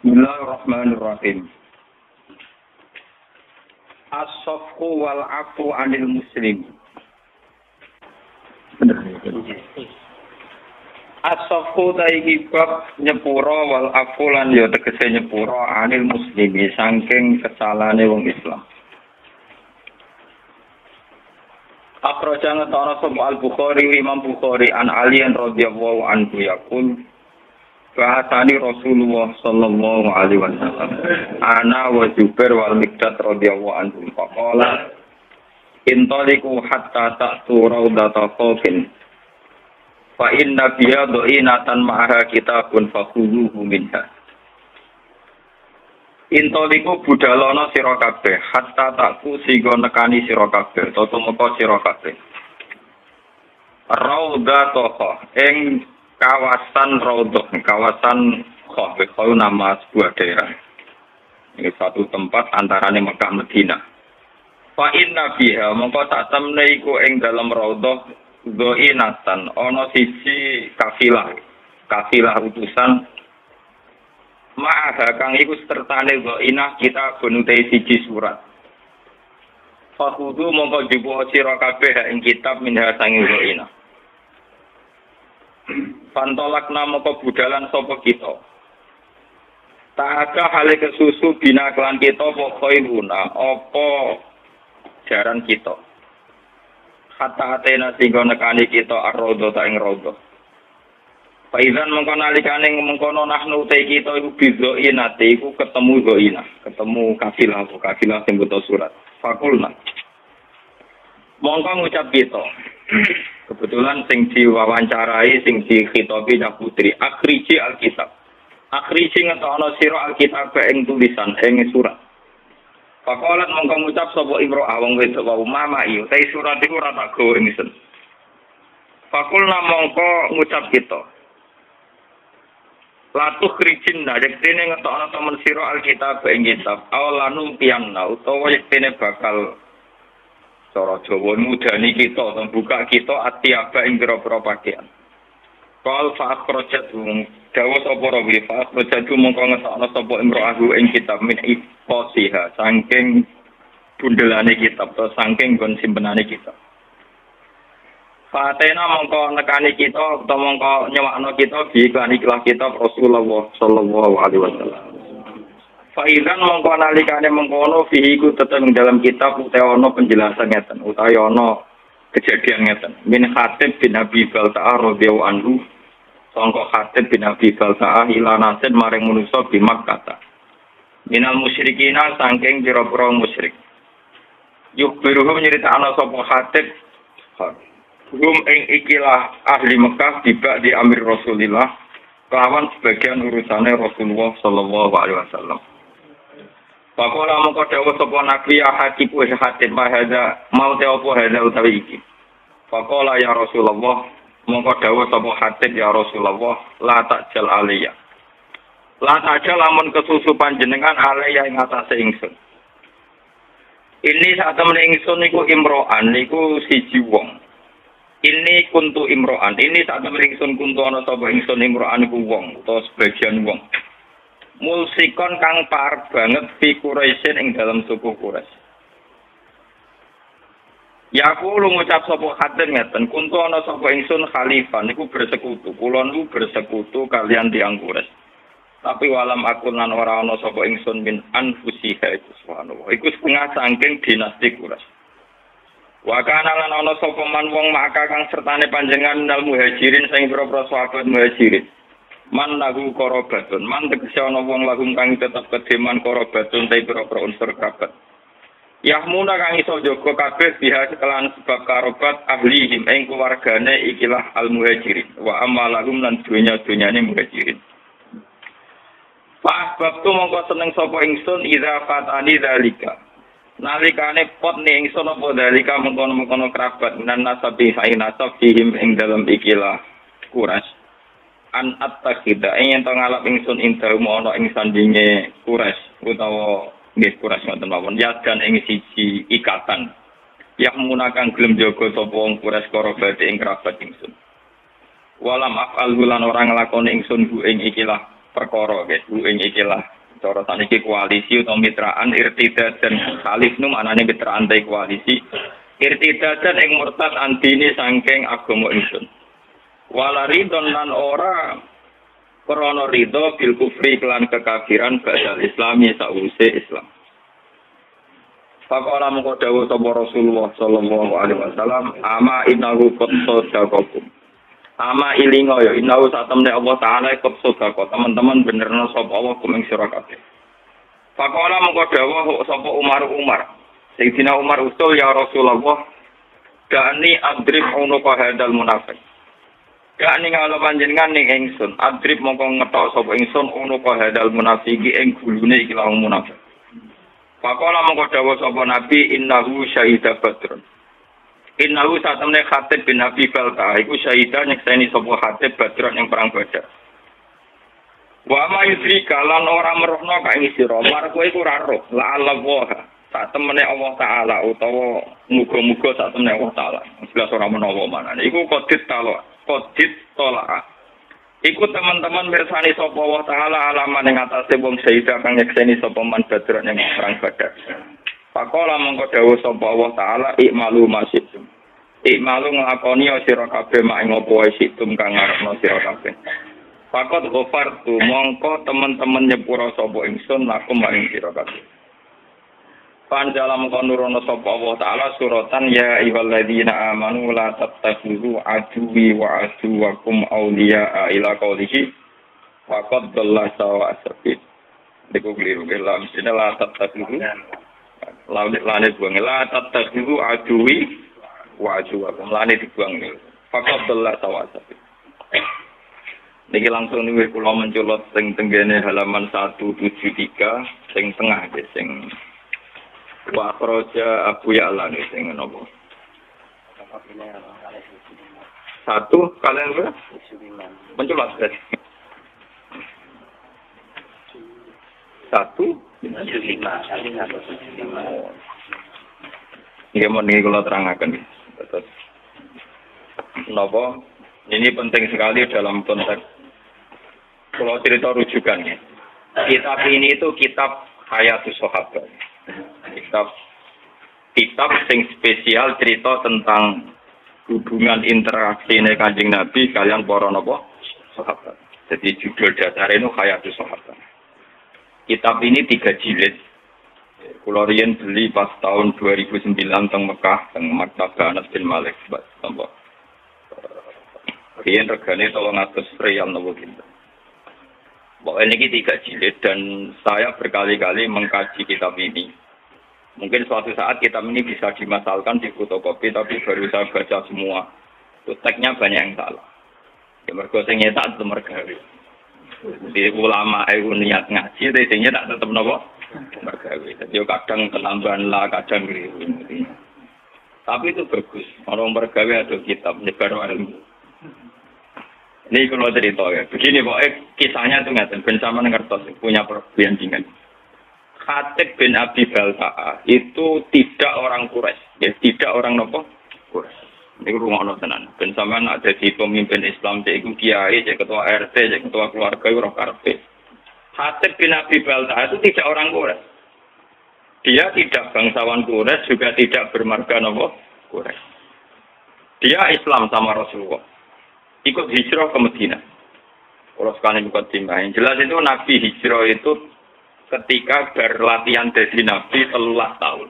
Bismillahirrahmanirrahim. As-safhu wal afu 'anil muslim. As-safhu taiki bab nyepuro wal afu lan ya tegese nyepuro 'anil muslimi saking kesalahane wong Islam. Akhraja ngetana sapa Al-Bukhari Imam Bukhari an Ali radhiyallahu anhu yaqul bahasani Rasulullah sallallahu alaihi wasallam ana wa Jubair wal Miqdad radhiyallahu anhum faqala intaliqu hatta ta'tu raudata qawfin fa inna biha dhainatan ma'aha kitabun fakhuduhu minha intaliqu budalana sira kabeh hatta ta'ku sing nekani sira kabeh tumeka sira kabeh raudata ing kawasan Raudhah, kawasan Khoh nama sebuah daerah. Ini satu tempat antarane Mekah Madinah. Fa inna biha mongko sak temne iku ing dalem Raudhah dhainatan ana sisi kafilah utusan ma'aha kang iku sertane dhainah kita gunute siji surat. Fa kudu mongko jubo sira kabeh ing kitab minha sanging dhainah. Pantolak nama kebudalan sopo kita. Tak ada hal kesusu bina klan kita pokoi luna opo jaran kita. Hatta atena singgo nekani kita arrodo ta ing rodo. Faizan mengkonalikane mengkono nahnu te kita iku bizoinate iku ketemu zoina, ketemu kafilah sing buta surat. Fakulna. Mongko ngucap kita. Kebetulan sing diwawancarai sing dikhitobi nang putri akhriji alkitab. Akhriji ngetokno sira alkitab ing tulisan ing surat. Faqalat mongko ngucap sapa imro'ah wong wedok wae mama iyo te surat iku ora tak gawa ingsun. Fakulna mongko ngucap kita. Latuh krijin yektene ngetokno temen sira alkitab ing kitab awalanu pianna utawa yektene bakal cara Jawa mudani kita dan buka kita atiaba ing pira-pira pakaian. Qal fa akhrajat dawa sapa rawi fa akhrajat mongko ngetokno sapa imro'ahu ing kitab min ifasiha saking bundelane kitab atau saking gon simpenane kitab. Fatena mongko nekani kita utawa mongko nyewakno kita bi iklan kitab Rasulullah sallallahu alaihi wasallam. Faizan mongko nalikane mengkono fihi ku tetep ing dalam kitab utawa ana penjelasan ngeten utawa ana kejadian ngeten min Khatib bin Abi Balta'ah radhiyallahu anhu sangka Khatib bin Abi Balta'ah ilanasen maring manusa di Makkah minal musyrikina saking pira-pira musyrik yukbiruhum nyritakno sapa Khatib hum ing ikilah ahli Mekah tiba di Amir Rasulillah kelawan sebagian urusane Rasulullah sallallahu alaihi wasallam. Pakola mongko dawuh sapa nabi ya hatiku hatin mahada mau te opo hada utawi iki. Pakola ya Rasulullah mongko dawuh sapa hatin ya Rasulullah la takjal aliyah. La takjal lamun kesusu panjenengan aliyah ing atase ingsun. Ini sak temene ingsun niku imro'an niku siji wong. Ini kuntu imro'an. Ini sak temene ingsun kuntu ana sapa ingsun imro'an niku wong utawa sebagian wong. Mulsikon kang parek banget fi Quraisyin ing dalam suku Quraisy. Ya aku lu ngucap sapa khaten ngeten, kuntu ana sapa ingsun khalifah niku bersekutu, kula niku bersekutu kalian tiyang Quraisy. Tapi walam aku lan ora ana sapa ingsun min anfusiha itu subhanallah. Iku setengah saking dinasti Quraisy. Wa kana lan ana sapa man wong maka kang sertane panjenengan dal muhajirin sing pira-pira sahabat muhajirin. Man lagu korobatun, man tegese ana wong lagu kang tetep kedeman korobatun te pira-pira unsur kerabat. Yahmuna kang iso jaga kabeh biha kelan sebab karobat ahlihim ing keluargane ikilah al muhajirin wa amalahum lan dunya-dunyane muhajirin. Fa babtu mongko seneng sapa ingsun idza fatani dzalika. Nalikane pot ning ingsun apa dzalika mengkono-mengkono kerabat minan nasabi sae nasab fihim ing dalam ikilah Quraisy. An at-takhida ing ento ngalap ingsun indahu ana ing sandinge Quraisy utawa nggih Quraisy ngoten mawon ya dan ing siji ikatan yang menggunakan gelem jaga sapa wong Quraisy korobate ing kerabat ingsun walam af'al lan ora nglakoni ingsun bu ing ikilah perkara guys. Ing ikilah cara saniki koalisi utawa mitraan irtidad dan khalif nu manane mitraan te koalisi. Irtidad dan ing murtad antine saking agama ingsun. Wala ridon lan ora krana ridho bil kufri kelan kekafiran badal islami sause Islam. Faqala mengko dawuh sapa Rasulullah sallallahu alaihi wasallam, ama innahu qad sadaqakum. Ama ilingo ya innahu satamne Allah taala qad sadaqakum. Teman-teman benerna sapa Allah kumeng sira kabeh. Faqala mengko dawuh sapa Umar. Sayyidina Umar usul ya Rasulullah, da'ani adrib unuqa hadal munafiq. Da'ani ngalo panjenengan ning ingsun, adrib mongko ngetok sapa ingsun unuqa hadal munafiqi ing gulune iki lawan munafik. Pakola mongko dawuh sapa Nabi innahu syahida badrun. Innahu satamne Khatib bin Abi Balta iku syahida nyekseni sapa Khatib badrun yang perang Badar. Wa ma yudrika lan ora merohno ka ing sira, mar kowe iku ora roh, la Allah. Satemene Allah taala utawa muga-muga satemene Allah taala. Jelas ora menawa manane. Iku kodit tolak. Iku teman-teman mirsani sapa Allah taala alaman ing atase wong syahida kang nyekseni sapa man badar ing perang Badar. Pakola mongko dawuh sapa Allah taala ikmalu masyidum. Ikmalu nglakoni sira kabeh mak ing apa wae situm kang ngarepno sira kabeh. Fakot ghafartu mongko teman-teman nyepura sapa ingsun lakum maring sira kabeh. Panjalam konurono sapa Allah taala suratan ya ayyuhalladzina amanu la tattakhidhu aduwwi wa aduwwakum awliya'a ila qaulihi faqad dalla sawa asbid. Niku kliru la mestine la tattakhidhu lane buang la tattakhidhu aduwwi wa aduwwakum lane dibuang niku. Faqad dalla sawa asbid. Niki langsung niku kula menculot sing tenggene halaman 173 sing tengah nggih sing wa akhraja Abu Ya'la sing napa? Satu kalian berapa? Menculot berarti. Satu. Ini mau nih kalau terangkan. Napa? Ini penting sekali dalam konteks. Kalau cerita rujukan ya. Kitab ini itu kitab Hayatus Sahabat. Kitab sing spesial cerita tentang hubungan interaksi Kanjeng Nabi kalian para napa sahabat. Jadi judul dasar itu Hayatus Sahabat. Kitab ini 3 jilid. Kula riyen beli pas tahun 2009 teng Mekah teng Maktabah Anas bin Malik napa. Riyen regane 300 riyal napa kinten. Pokoknya ini 3 jilid dan saya berkali-kali mengkaji kitab ini. Mungkin suatu saat kitab ini bisa dimasalkan di fotokopi, tapi baru saya baca semua. Teksnya banyak yang salah. Ya mergo sing nyetak tetep mergawe. Di ulama niat ngaji, tapi nyetak tetep napa? Mergawe. Jadi kadang ketambahan lah, kadang keliru. Tapi itu bagus. Orang mergawe ada kitab nyebar ilmu. Ini kalau cerita ya. Begini pokoknya kisahnya itu nggak ben sama ngertos punya perbandingan. Khatib bin Abi Balta'a itu tidak orang Quraisy, ya tidak orang nopo Quraisy. Ini rumah tenan. Ben sama ada di pemimpin Islam, jadi kiai, jadi ketua RT, jadi ketua keluarga orang karpe. Khatib bin Abi Balta'a itu tidak orang Quraisy. Dia tidak bangsawan Quraisy, juga tidak bermarga nopo Quraisy. Dia Islam sama Rasulullah. Ikut hijrah ke Madinah. Kalau sekalian ikut timah. Yang jelas itu Nabi hijrah itu ketika berlatihan dari Nabi 13 tahun.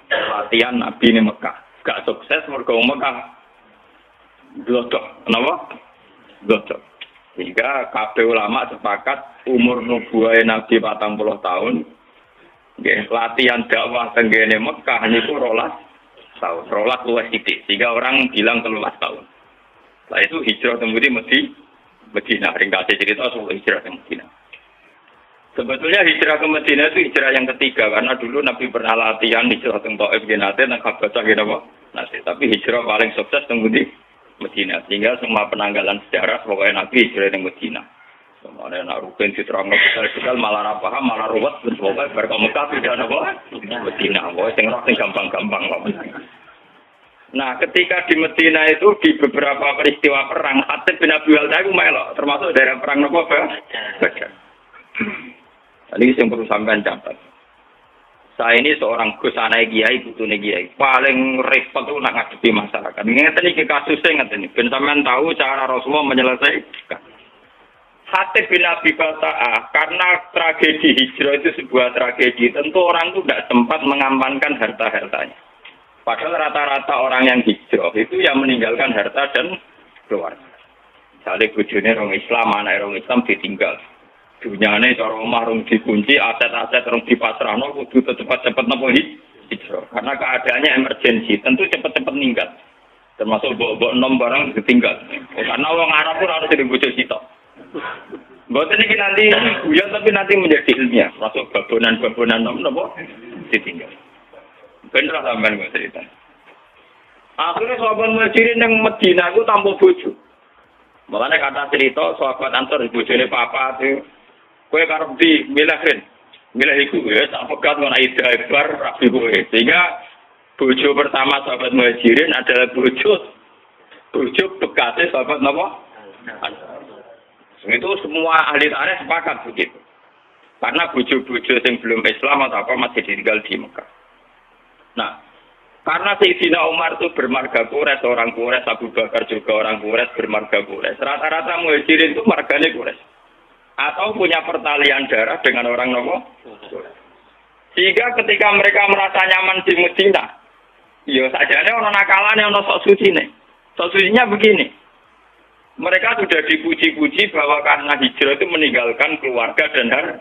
Latihan Nabi ini Mekah. Gak sukses mereka Mekah. Glodok. Kenapa? Glodok. Sehingga kabeh ulama sepakat umur nubuwah Nabi 40 tahun. Latihan dakwah tenggene Mekah niku 12 tahun. 12 luwih sithik. Sehingga orang bilang 13 tahun. Setelah itu hijrah kemudian Medina. Ringkasnya cerita soal hijrah ke Medina. Sebetulnya hijrah ke Medina itu hijrah yang ketiga. Karena dulu Nabi pernah latihan hijrah ke Taif, Genate, dan Kabasah, tapi hijrah paling sukses kemudian Medina. Sehingga semua penanggalan sejarah pokoknya Nabi hijrah ke Medina. Semuanya nak rukun diterangno kita malah apa paham malah ruwet pokoknya berkomekah tidak apa Medina. Pokoknya sing gampang-gampang lah. Nah, ketika di Medina itu di beberapa peristiwa perang, Khatib bin Abi Balta'a itu melok, termasuk daerah perang Badar. Ini yang perlu sampean catat. Saya ini seorang gus anak kiai, putune kiai. Paling repot itu nak ngadepi masyarakat. Ngeten iki kasusnya ngeten iki. Ben sampean tahu cara Rasulullah menyelesaikan. Hatib bin Abi Balta'ah, karena tragedi hijrah itu sebuah tragedi, tentu orang itu tidak sempat mengamankan harta-hartanya. Padahal rata-rata orang yang hijrah itu yang meninggalkan harta dan keluarga. Misalnya bojone orang Islam, anak orang Islam ditinggal. Dunyane cara omah rung dikunci, aset-aset rung dipasrahno kudu cepat-cepat napa hijrah. Karena keadaannya emergensi, tentu cepat-cepat ninggal. Termasuk bawa nom barang ditinggal. Karena orang Arab pun harus jadi bojo sitok. Mboten iki nanti guyon tapi nanti menjadi ilmiah. Masuk babonan-babonan nom napa ditinggal. Bener sampean kok cerita. Akhirnya sahabat Muhajirin yang Madinah itu tanpa bojo. Makanya kata cerita sahabat Ansor bojone papa itu kowe karep di milahin. Milah iku ya tak pegat ngono ida bar rapi kowe. Sehingga bojo pertama sahabat Muhajirin adalah bojo bekasnya sahabat napa? Itu semua ahli tarikh sepakat begitu. Karena bojo-bojo yang belum Islam atau apa masih ditinggal di Mekah. Nah, karena Sayyidina Umar itu bermarga Quraisy, orang Quraisy, Abu Bakar juga orang Quraisy, bermarga Quraisy. Rata-rata Muhajirin itu marganya Quraisy. Atau punya pertalian darah dengan orang Nopo. Sehingga ketika mereka merasa nyaman di Madinah, ya sajane ono nakalane ono sok sucine. Sok sucinya begini. Mereka sudah dipuji-puji bahwa karena hijrah itu meninggalkan keluarga dan harta.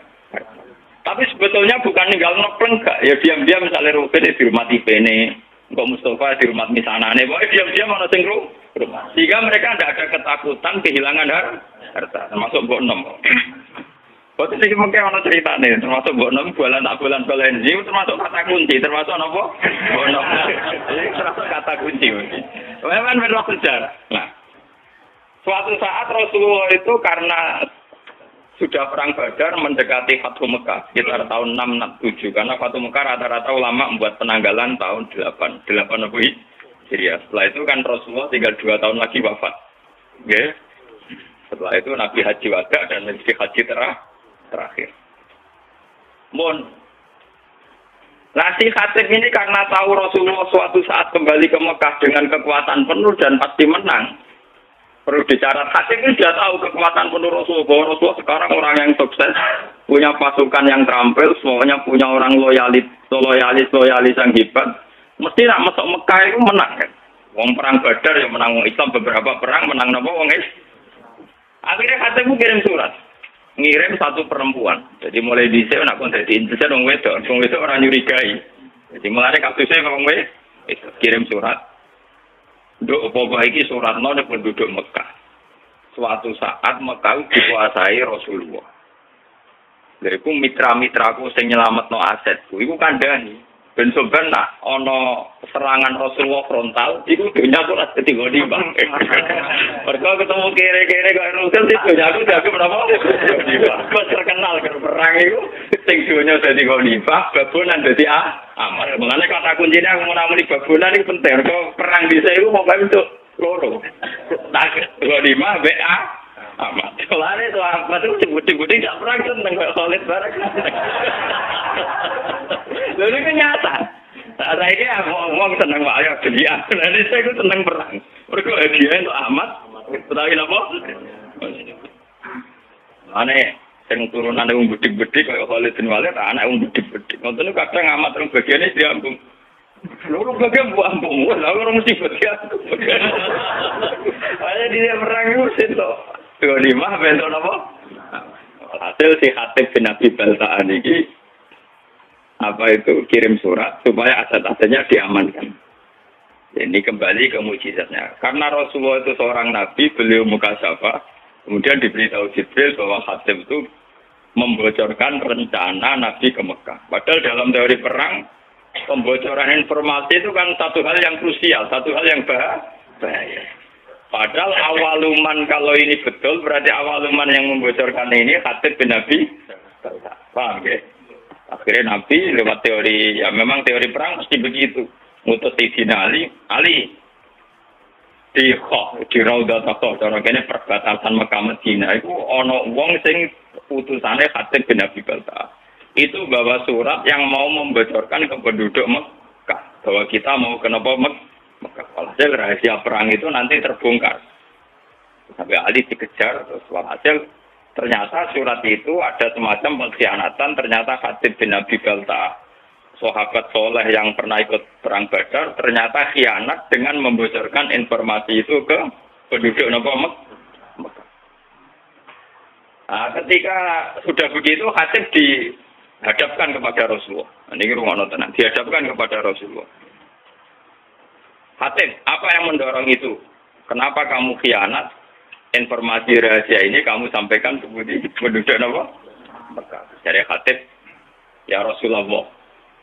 Tapi sebetulnya bukan ninggal nopleng enggak. Ya diam-diam misalnya Ruben dihormati Bene, Mbak Mustafa dihormati Misanane, pokoknya diam-diam ono sing rumah. Sehingga mereka tidak ada ketakutan kehilangan harta, termasuk Mbok Nom. Waktu ini mungkin ada ceritanya, termasuk Mbok Nom, bulan ini, termasuk kata kunci, termasuk apa? Mbok Nom. Ini termasuk kata kunci. Memang benar sejarah. Nah, suatu saat Rasulullah itu karena sudah perang Badar mendekati Fathu Mekah sekitar tahun 667 karena Fathu Mekah rata-rata ulama membuat penanggalan tahun 8 Hijriah. Setelah itu kan Rasulullah tinggal 2 tahun lagi wafat. Okay. Setelah itu Nabi Haji Wada dan Nabi Haji terakhir. Nah si Khatib ini karena tahu Rasulullah suatu saat kembali ke Mekah dengan kekuatan penuh dan pasti menang. Perlu dicatat, Khatib ini sudah tahu kekuatan penuh Rasulullah. Bahwa Rasulullah sekarang orang yang sukses, punya pasukan yang terampil, semuanya punya orang loyalis yang hebat. Mesti nak masuk Mekah itu menang kan. Wong perang Badar yang menang wong Islam, beberapa perang menang napa wong Islam. Akhirnya Khatib kirim surat. Ngirim satu perempuan. Jadi mulai dhisik nak kon dadi intel wong wedok orang nyurigai. Jadi mulai kasusnya wong wedok kirim surat. Nduk apa iki suratno nek penduduk Mekah. Suatu saat Mekah dikuasai Rasulullah. Lha iku mitra-mitraku sing nyelametno asetku iku kandhani. Ben sampean nak ana serangan Rasulullah frontal iku dunya ora dadi goni bang. Mergo ketemu kere-kere kok Rasul sing dunya aku dadi berapa? Kok terkenal karo perang iku sing dunya dadi goni bang, babonan dadi amal. Mulane kata kuncine aku muni babonan iki penting. Mergo perang dhisik iku mau bentuk loro. Tak goni mah BA amat. Soalnya itu apa tuh cebut-cebutin gak perang seneng kok solid bareng. Lalu itu nyata. Saya ini ngomong seneng Pak Ayo dia. Nanti saya itu seneng perang. Mereka dia itu amat. Tetapi apa? Aneh. Yang turunan yang bedik-bedik kayak Khalid bin Walid. Anak yang bedik-bedik. Nonton itu kadang amat orang bagiannya diambung. Lalu bagian buah ambung. Lalu orang mesti bagian. Ada dia perang itu situ. 25 bentuk apa? Hasil si Khatib bin Abi Balta'ah ini kirim surat supaya aset-asetnya diamankan. Ini kembali ke mukjizatnya. Karena Rasulullah itu seorang nabi, beliau mukasyafah, kemudian diberitahu Jibril bahwa Khatib itu membocorkan rencana Nabi ke Mekah. Padahal dalam teori perang, pembocoran informasi itu kan satu hal yang krusial, satu hal yang bahaya. Padahal awaluman kalau ini betul, berarti awaluman yang membocorkan ini Khatib bin Nabi. Paham ya? Akhirnya Nabi lewat teori, ya memang teori perang mesti begitu. Ngutus Sayyidina Ali di Raudah Taqwa, cara kene perbatasan Mekah Madinah itu ana wong sing putusannya Khatib bin Abi Balta. Itu bawa surat yang mau membocorkan ke penduduk Mekah bahwa kita mau kenapa Mekah. Walhasil rahasia perang itu nanti terbongkar. Sampai Ali dikejar, terus walhasil ternyata surat itu ada semacam pengkhianatan. Ternyata Khatib bin Abi Balta, sahabat soleh yang pernah ikut perang Badar, ternyata khianat dengan membocorkan informasi itu ke penduduk Mekah. Nah, ketika sudah begitu, Khatib dihadapkan kepada Rasulullah. Ini rumah tenan, dihadapkan kepada Rasulullah. Khatib, apa yang mendorong itu? Kenapa kamu khianat? Informasi rahasia ini kamu sampaikan ke penduduk Mekah. Jadi Khatib, ya Rasulullah,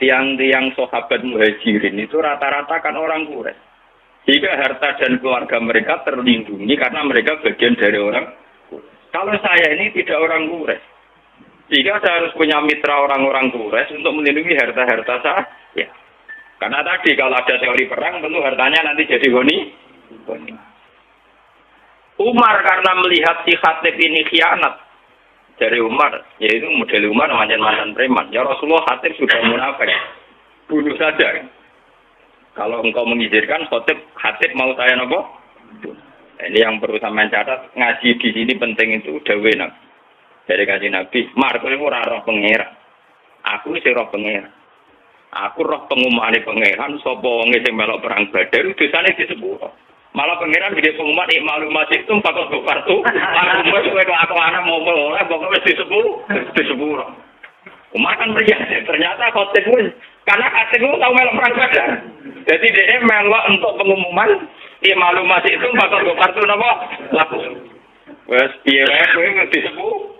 tiang-tiang sahabat muhajirin itu rata-rata kan orang Quraisy. Sehingga harta dan keluarga mereka terlindungi karena mereka bagian dari orang Quraisy. Kalau saya ini tidak orang Quraisy, sehingga saya harus punya mitra orang-orang Quraisy untuk melindungi harta-harta saya. Karena tadi kalau ada teori perang, tentu hartanya nanti jadi goni. Umar karena melihat si Khatib ini khianat dari Umar, yaitu model Umar namanya mantan preman. Ya Rasulullah, Khatib sudah munafik, bunuh saja. Kalau engkau mengizinkan, Khatib mau saya nopo? Ini yang perlu sampean catat, ngaji di sini penting itu dawe Nabi. Dari kaji Nabi, Mar, kowe ora roh pangeran. Aku sing roh pangeran. Aku roh pengumumane pangeran sapa wong sing melok perang Badar dosane disepuro. Malah pangeran gede pengumuman maklum masih itu bakal kartu. Aku wis kowe aku ana mau oleh pokoke wis disepuro. Umar kan meriah, ternyata Khatib wis karena Khatib tahu melok perang Badar. Jadi dia melok untuk pengumuman maklum masih itu bakal kartu napa? Laku. Wes piye wae kowe disepuro.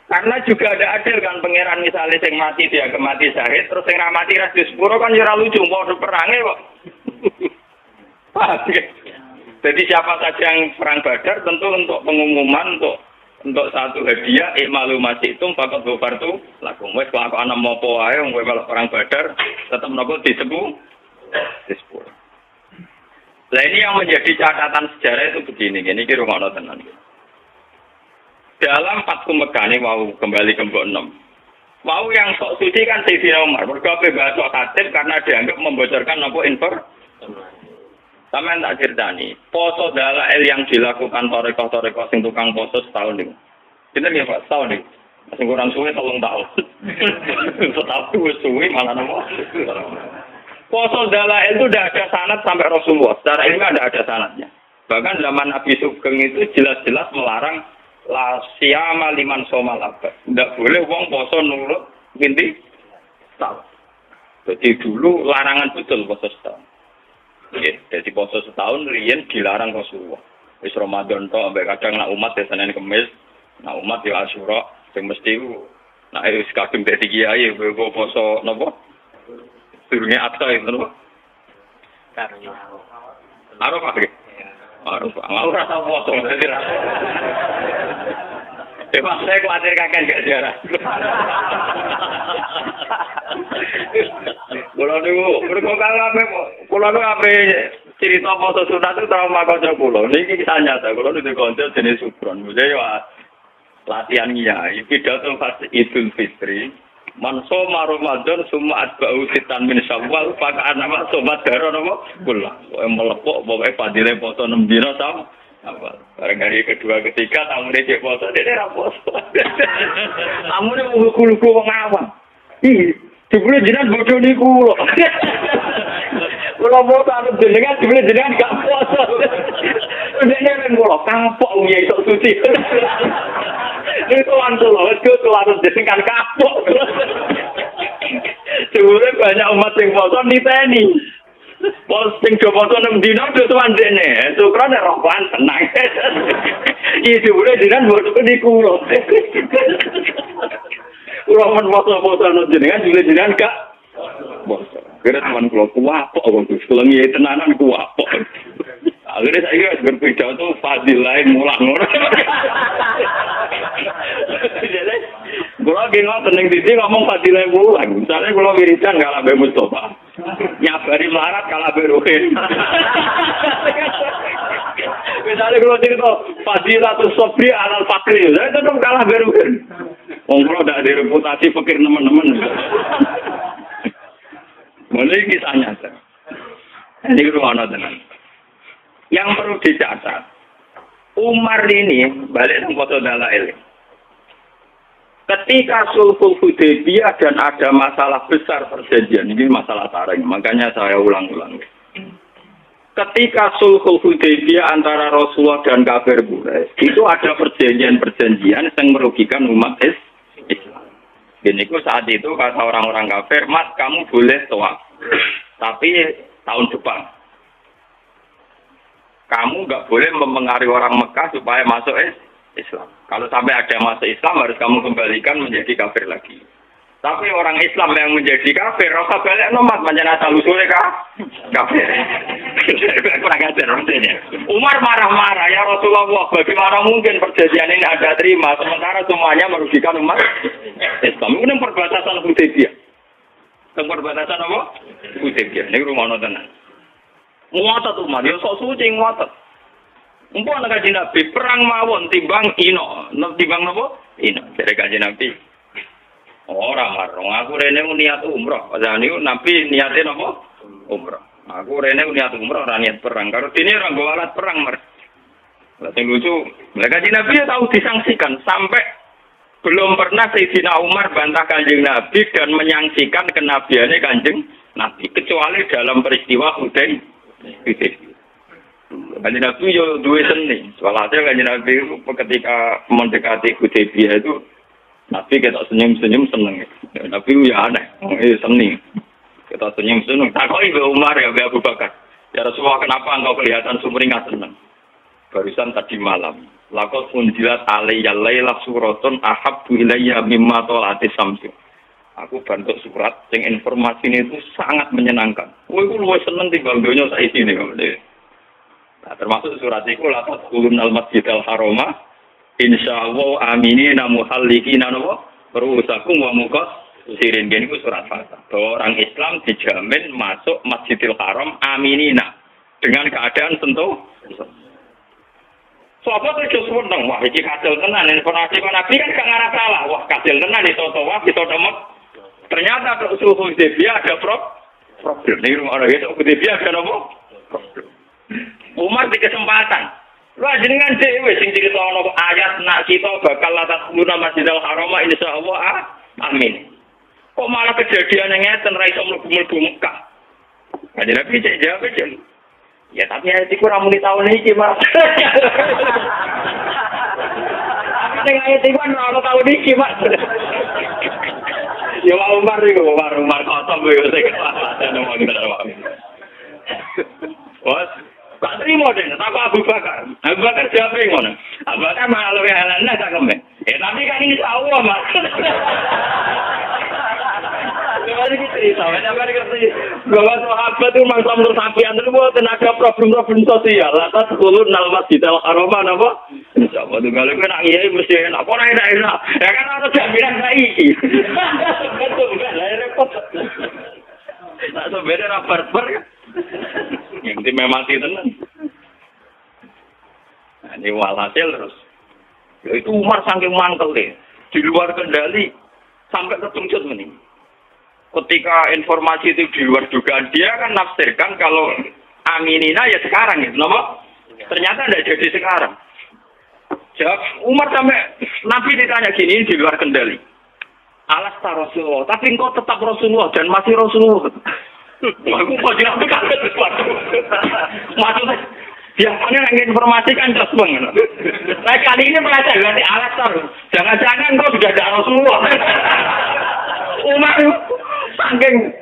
Karena juga ada adil kan pangeran misalnya sing mati dia mati syahid terus sing ra mati ra disepuro kan ya ora lucu padha perange kok. Jadi siapa saja yang perang Badar tentu untuk pengumuman untuk satu hadiah malu masih itu pakai gofar tuh laku wes kalau anak mau poae wong kalau perang Badar tetap nopo disebut. Nah ini yang menjadi catatan sejarah itu begini, ini kira ngono tenan. Dalam Fathu Mekah ini mau kembali ke Mbok 6. Mau yang sok suci kan Sayyidina Umar. Mereka bahas Khatib karena dianggap membocorkan apa informasi. Sampeyan tak ceritani, poso dalail yang dilakukan toreko-toreko sing tukang poso setahun nih. Bener ya Pak, setahun nih. Masih kurang suwe 3 tahun. Setahun wis suwe malah nopo. Poso dalail itu udah ada sanad sampai Rasulullah. Secara ilmiah ada sanadnya. Bahkan zaman Nabi Sugeng itu jelas-jelas melarang la siyama liman somal abad. Tidak boleh wong poso nurut binti tahun. Jadi dulu larangan betul poso setahun. Ya, jadi poso setahun riyen dilarang Rasulullah. Wis Ramadan tok ambek kadang nak umat ya Senin Kamis, nak umat ya Asyura, sing mesti ku nak wis kadung dadi kiai kok poso napa? Durunge akta itu napa? Arep apa? Arep. Ora tau poso dadi ra. Mas saya khawatir kakek gak jarah. Kulo niku kulo ape cerita foto sunat itu trauma kanca kulo. Niki kisah nyata. Kulo niku kanca jenis Sukron. Mulai yo latihan kiai pidato pas Idul Fitri. Man soma Ramadan summa atba'u sitan min Syawal fa ana ma sobat daro napa kula. Pokoke melepok pokoke padile foto 6 dina sama. Barang hari kedua ketiga tamu dia cek poso dia ora poso. Tamu dia lugu-lugu wong awam. Ih, jebule jenengan bodoh niku lho. Kula foto arep jenengan jebule jenengan gak poso. Jenengan kula kapok ya iso suci. Itu antu lho, itu harus jenengan kapok. Jebule banyak umat sing poso niteni. Pos sing do foto 6 dina itu wandene. Syukrane rokokan tenang. Iki boleh jenengan bodoh niku lho. Kulo men foto-foto jenengan jule jenengan gak. Bos. Kira teman kulo kuwapok wong kuwi tenanan kuwapok. Akhirnya saya wis berpidato fadilah mulang ngono. Jadi kulo ge ngoten ning ngomong fadilah mulang. Misale kulo wiridan kalah Mbak Mustofa. Nyabari melarat kalah beruhin. misalnya kalau cerita Fadilatul Sobri alal fakri, saya tetap kalah baru. Kalau tidak ada reputasi fakir teman-teman. Mulai kisahnya. Ini rumah tenan. Yang perlu dicatat, Umar ini balik ke foto dalail. Ketika Sulhul Hudaybiyah dan ada masalah besar perjanjian, ini masalah taring, makanya saya ulang-ulang. Ketika Sulhul Hudaybiyah antara Rasulullah dan kafir Quraisy, itu ada perjanjian-perjanjian yang merugikan umat Islam. Ini saat itu kata orang-orang kafir, Mas kamu boleh tawaf, tapi tahun depan. Kamu nggak boleh mempengaruhi orang Mekah supaya masuk Islam. Kalau sampai ada masuk Islam harus kamu kembalikan menjadi kafir lagi. Tapi orang Islam yang menjadi kafir, rasa balik nomad menjadi asal usulnya kafir. Kurang ajar maksudnya. Umar marah-marah, ya Rasulullah, bagaimana mungkin perjanjian ini Anda terima sementara semuanya merugikan umat Islam. Ini perbatasan Hudaybiyah. Perbatasan apa? Hudaybiyah. Ini rumah tenan. Muatat umat, ya sok suci muatat. Umpama nak kaji Nabi perang mawon timbang ino, timbang nopo? Ino. Dari kaji Nabi. Orang marong. Aku rene niat umroh. Padahal niku Nabi niatnya nopo? Umroh. Aku rene niat umroh, ora niat perang. Kalau ini orang bawa alat perang mer. Lalu lucu. Mereka kaji Nabi ya tahu disangsikan sampai belum pernah Sayyidina Umar bantah kanjeng Nabi dan menyangsikan kenabiannya kanjeng Nabi kecuali dalam peristiwa Hudaybiyah. Kanjeng Nabi yo duwe seni. Soalnya kanjeng Nabi ketika mendekati Hudaybiyah itu Nabi ketok senyum-senyum seneng. Nabi ya aneh, seni. Ketok senyum-senyum. Takoki Mbak Umar ya Mbak Abu Bakar. Ya Rasulullah kenapa engkau kelihatan sumringah seneng? Barusan tadi malam. Laqad unzilat alayya lailah suratun ahabbu ilayya mimma talati samsu. Aku bantuk surat yang informasinya itu sangat menyenangkan. Wah, aku luwes seneng timbang donya saiki ini. Nah, termasuk surat itu laqad qulunal masjidal harama insyaallah aminina muhallikina napa rusakum wa muqassirin. Ini surat Fatah. Bahwa orang Islam dijamin masuk Masjidil Haram aminina dengan keadaan tentu. Sahabat itu seneng, wah iki kasil tenan informasi Nabi kan gak ngarah salah. Wah, kasil tenan iso tawaf, iso demot. Ternyata Sulhul Hudaybiyah ada problem. Ini rumah orang itu Hudaybiyah ada apa? Problem. Umar di kesempatan. Lu jenengan dhewe sing diceritakan ayat nak kita bakal latat luna Masjidil Haram insyaallah amin. Kok malah kejadian yang ngeten ra iso mlebu Mekah. Jadi Nabi cek jawab aja. Ya tapi ayat iku ra muni tahun iki, Mas. Ning ayat iku ora tahun iki, Mas. Ya Umar itu, Umar kotor gue sing ada nomor berapa. Wes, gak terima deh, tak Abu Bakar. Abu Bakar siapa yang mana? Abu Bakar malah lebih halal tak kemana? Tapi kan ini Allah, Mas. Mari kita cerita, mari kita bahwa sahabat itu memang sambil sampian itu buat tenaga problem-problem sosial. Atas kulun nal Masjidil Haram apa? Insyaallah tuh kalau kena kiai mesti enak. Apa enak? Ya kan harus jaminan saiki. Betul kan? Repot. Tak sebenarnya rapper kan. Yang timnya mati tenan. Nah, ini walhasil terus. Itu Umar saking mangkel deh. Di luar kendali sampai ketuncut mending. Ketika informasi itu di luar dugaan, dia kan nafsirkan kalau aminina ya sekarang ya, kenapa? Ternyata tidak jadi sekarang. Jawab Umar sampai Nabi ditanya gini di luar kendali. Alas ta Rasulullah, tapi engkau tetap Rasulullah dan masih Rasulullah. Aku mau jawab kaget sesuatu. Maksudnya biasanya yang informasi kan terus banget. Nah kali ini merasa ganti alas ta. Jangan-jangan kau sudah ada Rasulullah. Umar saking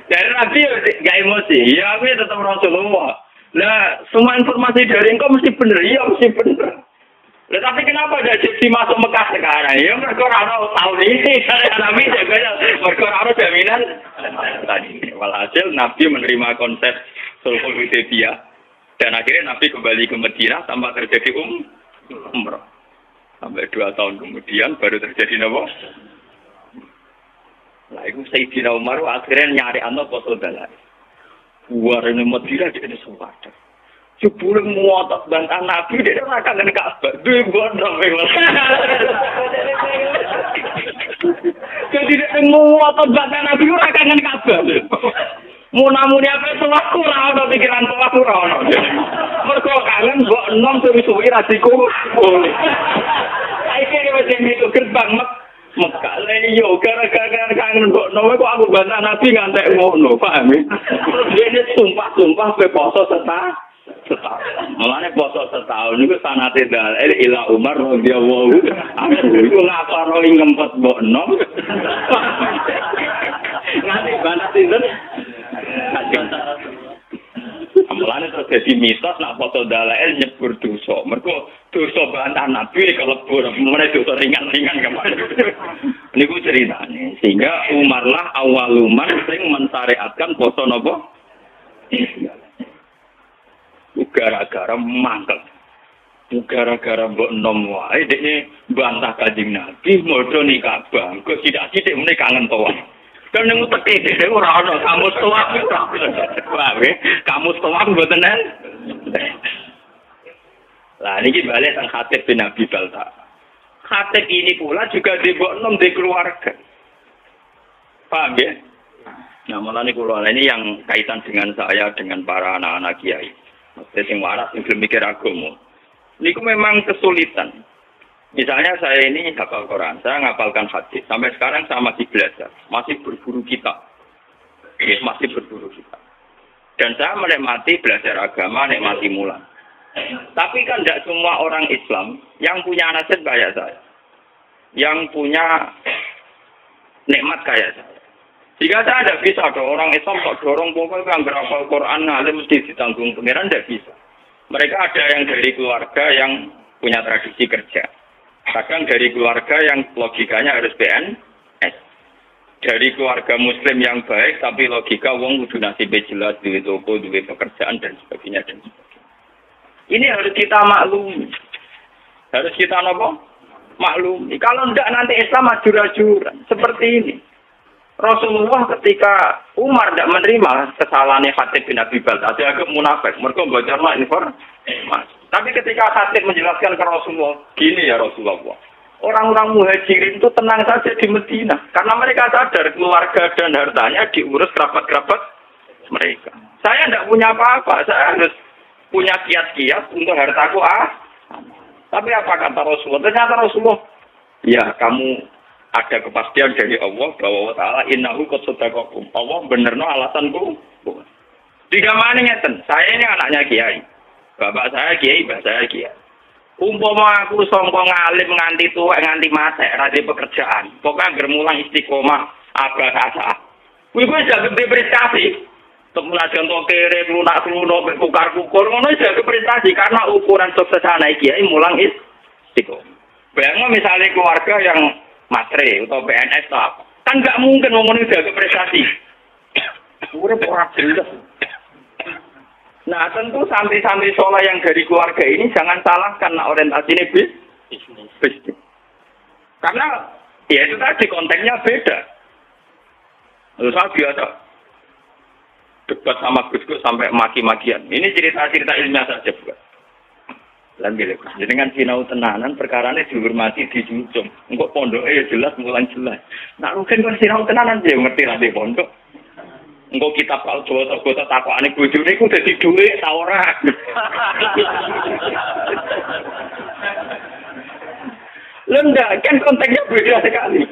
dari Nabi gak emosi, ya aku tetap Rasulullah. Nah, semua informasi dari engkau mesti benar, iya mesti benar. Nah, tapi kenapa dia jadi masuk Mekah sekarang? Ya mereka orang tahun ini, karena Nabi jaga mereka orang jaminan. Tadi, walhasil Nabi menerima konsep Sulhul Hudaybiyah dan akhirnya Nabi kembali ke Madinah tanpa terjadi umrah. Sampai 2 tahun kemudian baru terjadi apa? Lah iku Sayyidina Umar akhirnya nyari anak foto dalan. Warene Madinah dene sewadah. Jebule muatat bantah Nabi dia ora kangen Ka'bah. Duwe bondo memang. Jadi dia muatat bantah Nabi ora kangen Ka'bah. Munamuni apa tuaku ora ono pikiran tuaku ora ono. Mergo kangen mbok enom suwi-suwi ra dikumpul. Saiki wis itu gerbang Mekah yo gara-gara kangen mbok enom kok aku bantah Nabi ngantek ngono, paham ya? Dene sumpah-sumpah pe poso setahun. Mulane poso setahun niku sanate dalil ila Umar radhiyallahu anhu iku ngaparo ngempet mbok enom. Nganti banget sinten? Mulane terus dadi mitos nak foto dalail nyebur dosa. Mergo dosa bantah Nabi kelebur, mulane dosa ringan-ringan kemarin. Niku ceritane. Sehingga Umar lah awaluman sing mensyariatkan poso napa? Gara-gara mangkel. Gara-gara mbok enom wae dekne bantah Kanjeng Nabi modho ning Ka'bah. Kok sithik-sithik meneh kangen toa. Kan nang teke dhewe ora ana kamus toa ora. Wae, kamus toa mboten en. Lah niki balik sang Khatib bin Abi Balta. Khatib ini pula juga di mbok enom di keluarga. Paham ya? Nah, mulane kula ini yang kaitan dengan saya dengan para anak-anak kiai. Maksudnya sing waras sing belum mikir agama. Niku memang kesulitan. Misalnya saya ini hafal Quran, saya ngapalkan hadis. Sampai sekarang saya masih belajar, masih berburu kitab. Ya, masih berburu kitab. Dan saya menikmati belajar agama, menikmati mulan. Tapi kan tidak semua orang Islam yang punya nasib kayak saya. Yang punya nikmat kayak saya. Jika saya tidak bisa, ada orang Islam kok dorong pokoknya yang berhafal Quran, ngalim mesti ditanggung pengiran, tidak bisa. Mereka ada yang dari keluarga yang punya tradisi kerja. Kadang dari keluarga yang logikanya harus PNS. Dari keluarga muslim yang baik, tapi logika wong kudu nasibnya jelas, duit toko, duit pekerjaan, dan sebagainya. Ini harus kita maklumi. Harus kita apa? Maklumi. Kalau tidak nanti Islam ajur-ajuran. Seperti ini. Rasulullah ketika Umar tidak menerima kesalahannya Khatib bin Abi Balta, dia agak munafik. Mereka bocorlah informasi. Tapi ketika Khatib menjelaskan ke Rasulullah, gini ya Rasulullah, orang-orang muhajirin itu tenang saja di Medina. Karena mereka sadar keluarga dan hartanya diurus kerabat-kerabat mereka. Saya tidak punya apa-apa, saya harus punya kiat-kiat untuk hartaku. Tapi apa kata Rasulullah? Ternyata Rasulullah, ya kamu ada kepastian dari Allah bahwa Ta'ala innahu qad sadaqakum. Allah benerno alasanku. Tiga mana ngeten, saya ini anaknya kiai. Bapak saya kiai, mbak saya kiai. Umpama aku sangka ngalim nganti tuwek nganti matek ra di pekerjaan. Pokoke germulang istiqomah abah kasah. Kuwi wis gede prestasi. Temulajan to kere lunak-lunak kukar-kukur ngono wis gede prestasi karena ukuran sukses anak kiai mulang istiqomah. Bayangno misalnya keluarga yang matre atau PNS atau apa. Kan nggak mungkin ngomongin jaga prestasi. Udah orang jelas. Nah tentu santri-santri soleh yang dari keluarga ini jangan salahkan orientasinya bisnis. Karena ya itu tadi konteksnya beda. Lalu saya biasa debat sama Gus sampai maki-makian. Ini cerita-cerita ilmiah saja bukan. Lan gile, jenengan sinau tenanan perkarane dihormati dijunjung. Engko pondoke ya jelas mulang jelas. Nak rugen kon sinau tenanan ya ngerti ra di pondok. Engko kitab kalau Jawa takokane bojone iku dadi dhuwit ta ora. Lenda kan konteksnya beda sekali.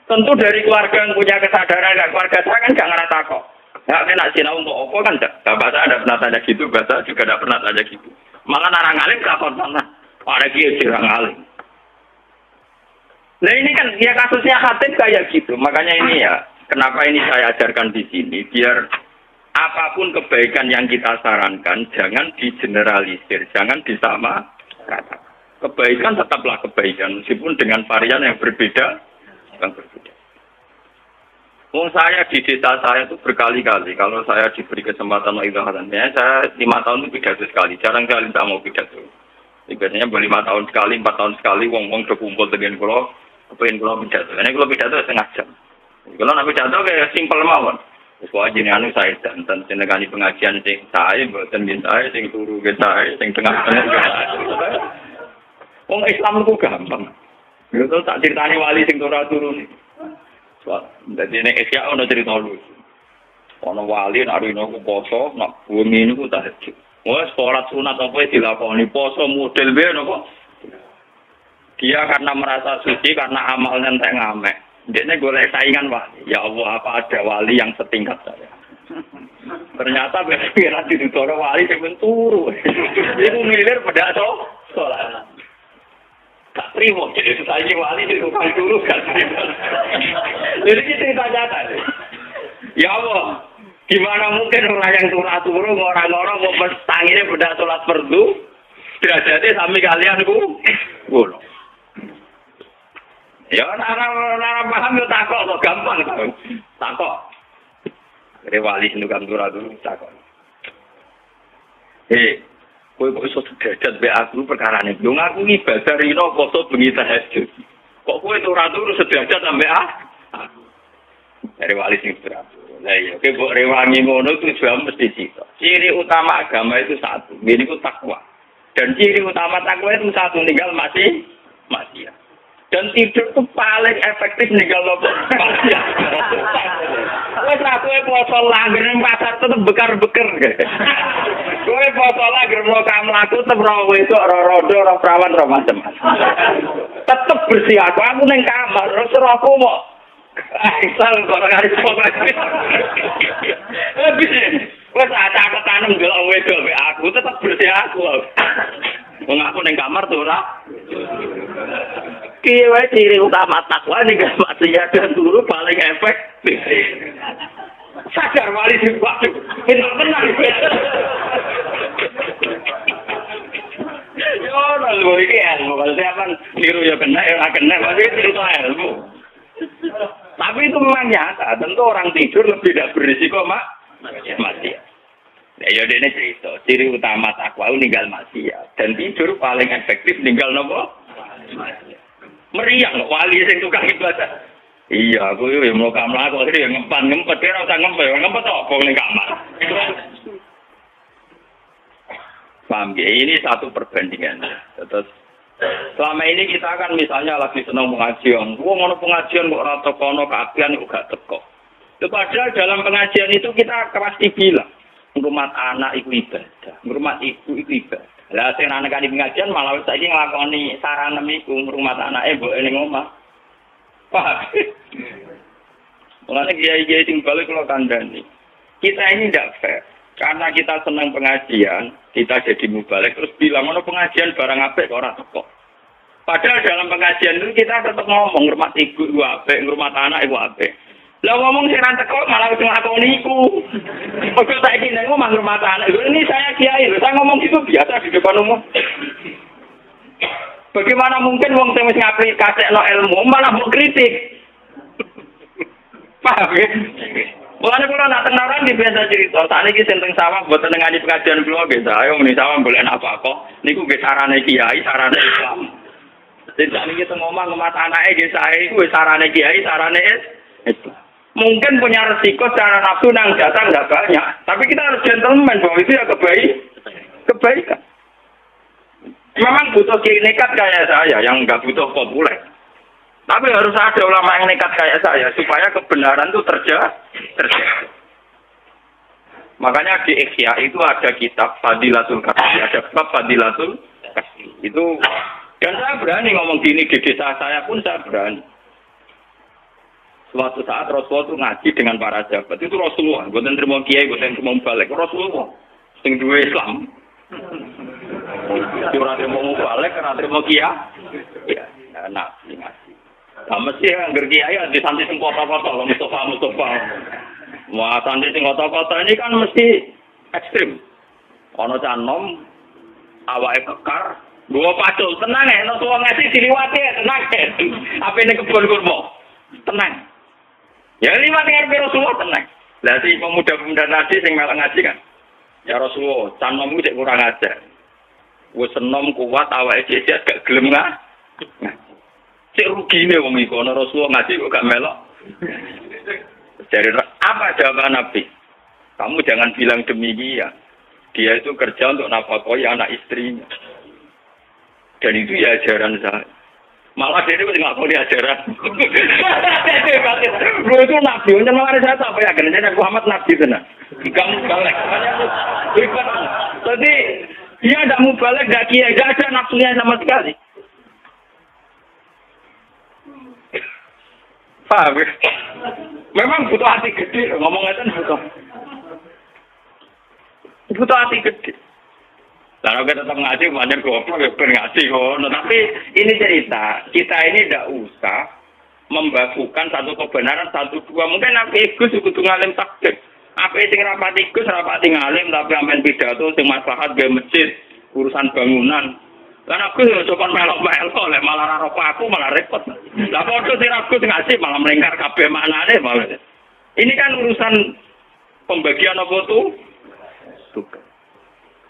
Tentu dari keluarga yang punya kesadaran, keluarga saya kan gak ngerti takok. Gak kena sinau untuk apa kan enggak. Bapak saya ada pernah tanya gitu, bapak juga ada pernah tanya gitu. Malah narang alim kapan mana? Ada kiai jarang alim. Nah ini kan ya kasusnya Khatib kayak gitu. Makanya ini ya, kenapa ini saya ajarkan di sini biar apapun kebaikan yang kita sarankan jangan digeneralisir, jangan disamaratakan. Kebaikan tetaplah kebaikan meskipun dengan varian yang berbeda. Saya di desa saya itu berkali-kali kalau saya diberi kesempatan ya saya 5 tahun itu pidato sekali, jarang kali tak mau pidato. Biasanya 5 tahun sekali, 4 tahun sekali, wong-wong berkumpul dengan kalau kepengen kalau pidato. Ini kalau pidato setengah jam. Kalau nak pidato kayak simpel mawon. Soal jenengan saya danten senengani pengajian sing saya mboten nggih saya sing turu nggih saya sing tengah-tengah nggih saya. Wong Islam ku gampang. Yo tak critani wali sing ora turun. Soal dadi nek Isya ono cerita lucu. Ono wali nek rino ku poso, nek bumi niku tahajud. Wes salat sunat apa dilakoni poso model B napa? Dia karena merasa suci karena amalnya entek ngamek. Dia golek saingan wali. Ya Allah, apa ada wali yang setingkat saya? Ternyata benar di ditoro wali sing turu. Iku milir pada sholat. Gak terima jadi saya wali di tukang turu gak terima. Jadi cerita nyata. Ya Allah, gimana mungkin orang yang turu orang-orang mau bertangine pada sholat fardu derajatnya sampai kalianku ngono. Ya nara paham yo takok kok gampang to. Takok. Wali sing tukang turu takok. Kowe kok iso derajat mbek aku perkarane. Yo ngaku ibadah rino poso bengi tahajud. Kok kowe turu sederajat ambek aku. Dari wali sing teratur. Lah iya, kowe kok rewangi ngono tujuan mesti cita. Ciri utama agama itu satu, yaitu takwa. Dan ciri utama takwa itu satu, ninggal mati. Dan tidur itu paling efektif ninggal mati. Wes ra kowe poso langgar ning pasar tetep bekar-beker. Kowe poso langgar mlaku tetep ora wedok, ora rondo, ora prawan, ora macam-macam. Tetep bersih aku ning kamar, terus aku mau asal kok ngaris pokoke. Wes ada tanam delok wedok mek aku tetep bersih aku. Wong aku ning kamar tuh ora. Ki wae ciri utama takwa ning maksiat dan turu paling efektif. Sadar wali sing waktu. Benar benar. Yo lho iki ilmu kalau sampean niru ya kena ya ora kena, tapi cerita ilmu. Tapi itu memang nyata, tentu orang tidur lebih tidak berisiko mati. Ya dene cerita, ciri utama takwa ninggal maksiat dan tidur paling efektif ninggal nopo? Meriang wali sing tukang ibadah. Iya, aku yo mau kamar kok sih ngempet ora usah ngempet apa ning kamar. Paham ya? Ini satu perbandingan. Terus selama ini kita kan misalnya lagi senang pengajian. Ngono pengajian kok ora tekono kakean kok gak teko. Padahal dalam pengajian itu kita pasti bilang ngrumat anak iku ibadah, ngrumat ibu iku ibadah. Lah sing ana kan pengajian malah saiki nglakoni sarana iku ngrumat anake mbok ning omah. Paham? Mulane kiai-kiai sing balik kula kandhani. Kita ini tidak fair. Karena kita senang pengajian, kita jadi mubalik terus bilang ono pengajian barang apik kok ora teko. Padahal dalam pengajian itu kita tetap ngomong ngurmat ibu iku apik, ngurmat anak iku apik. Lah ngomong sing ra teko malah wis nglakoni iku. Ojo saiki nek ngomong ngurmat anak. Ini saya kiai, saya ngomong gitu biasa di depan umum. Bagaimana mungkin wong sing wis ngaplikasekno ilmu malah mbok kritik. Paham ya? Mulane kula nak tenaran di biasa cerita, sakniki sing teng sawah mboten ngani pengajian kula nggih saya muni sawah golek apa kok. Niku nggih sarane kiai, sarane Islam. Sing sakniki teng omah ngemat anake nggih saya iku wis sarane kiai, sarane Islam. Mungkin punya resiko secara nafsu nang jatah enggak banyak, tapi kita harus gentleman bahwa itu ya kebaikan. Memang butuh nekat kayak saya yang enggak butuh populer. Tapi harus ada ulama yang nekat kayak saya supaya kebenaran itu terjadi. Makanya di Ihya itu ada kitab Fadilatul Kasih, ada bab Fadilatul Kasih. Itu dan saya berani ngomong gini di desa saya pun saya berani. Suatu saat Rasulullah itu ngaji dengan para sahabat. Itu Rasulullah, bukan terima kiai, bukan terima balik. Rasulullah, sing dua Islam. Ora terima balik, ora terima kiai. Ya, nabi ngaji. Nah, mesti anggar kiai di santri sing kota-kota, Mustafa. Wah, santri sing kota-kota ini kan mesti ekstrim. Ono canom, awake kekar, gua pacul, tenang ya, ono wong ngasih diliwati tenang ya. Apa ini kebun kurma? Tenang. Ya liwat ngarepe Rasulullah tenang. Lah si pemuda-pemuda nasi sing melok ngaji kan. Ya Rasulullah, canommu cek kurang ajar. Wis enom kuat awake cecet gak gelem cek rugine wong iku ana Rasulullah ngaji kok gak melok. Jare Apa jawaban Nabi? Kamu jangan bilang demikian. Dia itu kerja untuk nafkahi anak istrinya. Dan itu ya ajaran saya. Malah dia itu nggak mau diajaran. Lu itu Nabi, macam mana saya tahu ya? Karena Muhammad Nabi itu nah. Kamu balik. Jadi dia tidak mau balik, tidak kiai, tidak ada nafsunya sama sekali. Paham ya? Memang butuh hati gede, ngomongnya kan butuh hati gede. Lalu kita tetap ngaji, banyak goblok, ya ngaji kok. Nah, tapi ini cerita, kita ini tidak usah membakukan satu kebenaran, satu dua. Mungkin apa Gus kudu ngalim takdir. Apa sing rapati Gus, rapati ngalim, tapi ambil pidato, sing maslahat gaya masjid, urusan bangunan. Karena aku coba melok-melok, malah raro aku malah repot. Lah foto sing aku ngaji malah melingkar kabeh maknane malah. Ini kan urusan pembagian apa tuh? Tugas.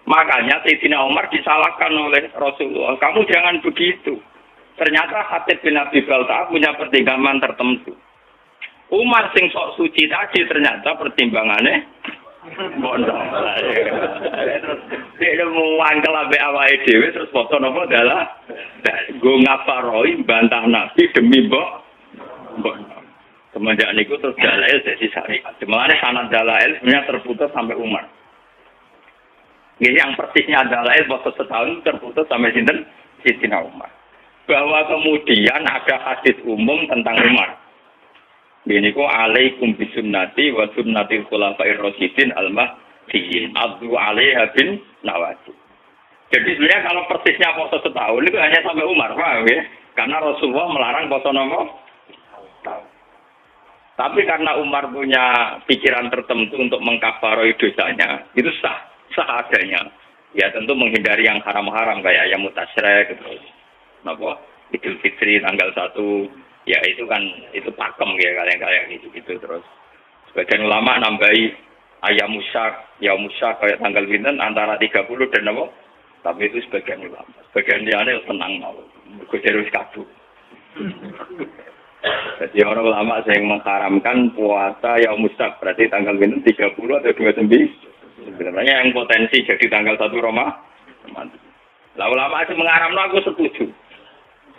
Makanya Sayyidina Umar disalahkan oleh Rasulullah. Kamu jangan begitu. Ternyata Hatib bin Abi Balta'ah punya pertimbangan tertentu. Umar sing sok suci tadi ternyata pertimbangannya bodoh. Dia mau angkel ambek awake dhewe terus foto nopo adalah go ngaparoi bantah Nabi demi mbok. Semenjak niku terus dalail dadi syariat. Mulane sanad dalail sebenarnya terputus sampai Umar. Yang persisnya adalah waktu setahun terputus sampai sinten Sayyidina Umar. Bahwa kemudian ada hadis umum tentang Umar. Ini kok alaikum bisunnati wa sunnatil khulafair rasyidin al-mahdiyyin addu 'alaiha bin nawajib. Jadi sebenarnya kalau persisnya puasa setahun itu hanya sampai Umar, paham ya? Karena Rasulullah melarang puasa nomor tahun. Tapi karena Umar punya pikiran tertentu untuk mengkafaroi dosanya, itu sah adanya. Ya tentu menghindari yang haram-haram kayak ayam mutasyrik terus. Napa? Idul Fitri tanggal 1 ya itu kan itu pakem ya kalian gitu terus. Sebagian ulama nambahi ayam musyak, ya musyak kayak tanggal pinten antara 30 dan apa? Tapi itu sebagian ulama. Sebagian lainnya tenang mau. Kudu kabur. Jadi orang ulama yang mengharamkan puasa ya musyak berarti tanggal pinten 30 atau 29. Sebenarnya yang potensi jadi tanggal 1 Ramadan. Lah ulama itu mengaramno aku setuju.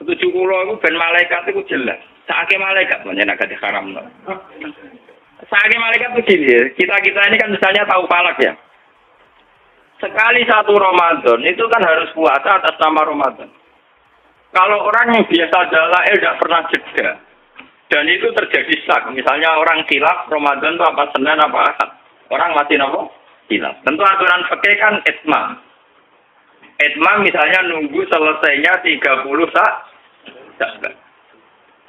Setuju kula aku ben malaikat itu jelas. Saake malaikat menyenangkan diharamno. Saake malaikat begini, kita ini kan misalnya tahu falak ya. Sekali 1 Ramadan itu kan harus puasa atas nama Ramadan. Kalau orang yang biasa dalail tidak pernah jeda. Dan itu terjadi sak. Misalnya orang khilaf Ramadan itu apa Senin apa Ahad. Orang masih nopo? Tentu aturan fikih kan itmam. Itmam misalnya nunggu selesainya 30 saat.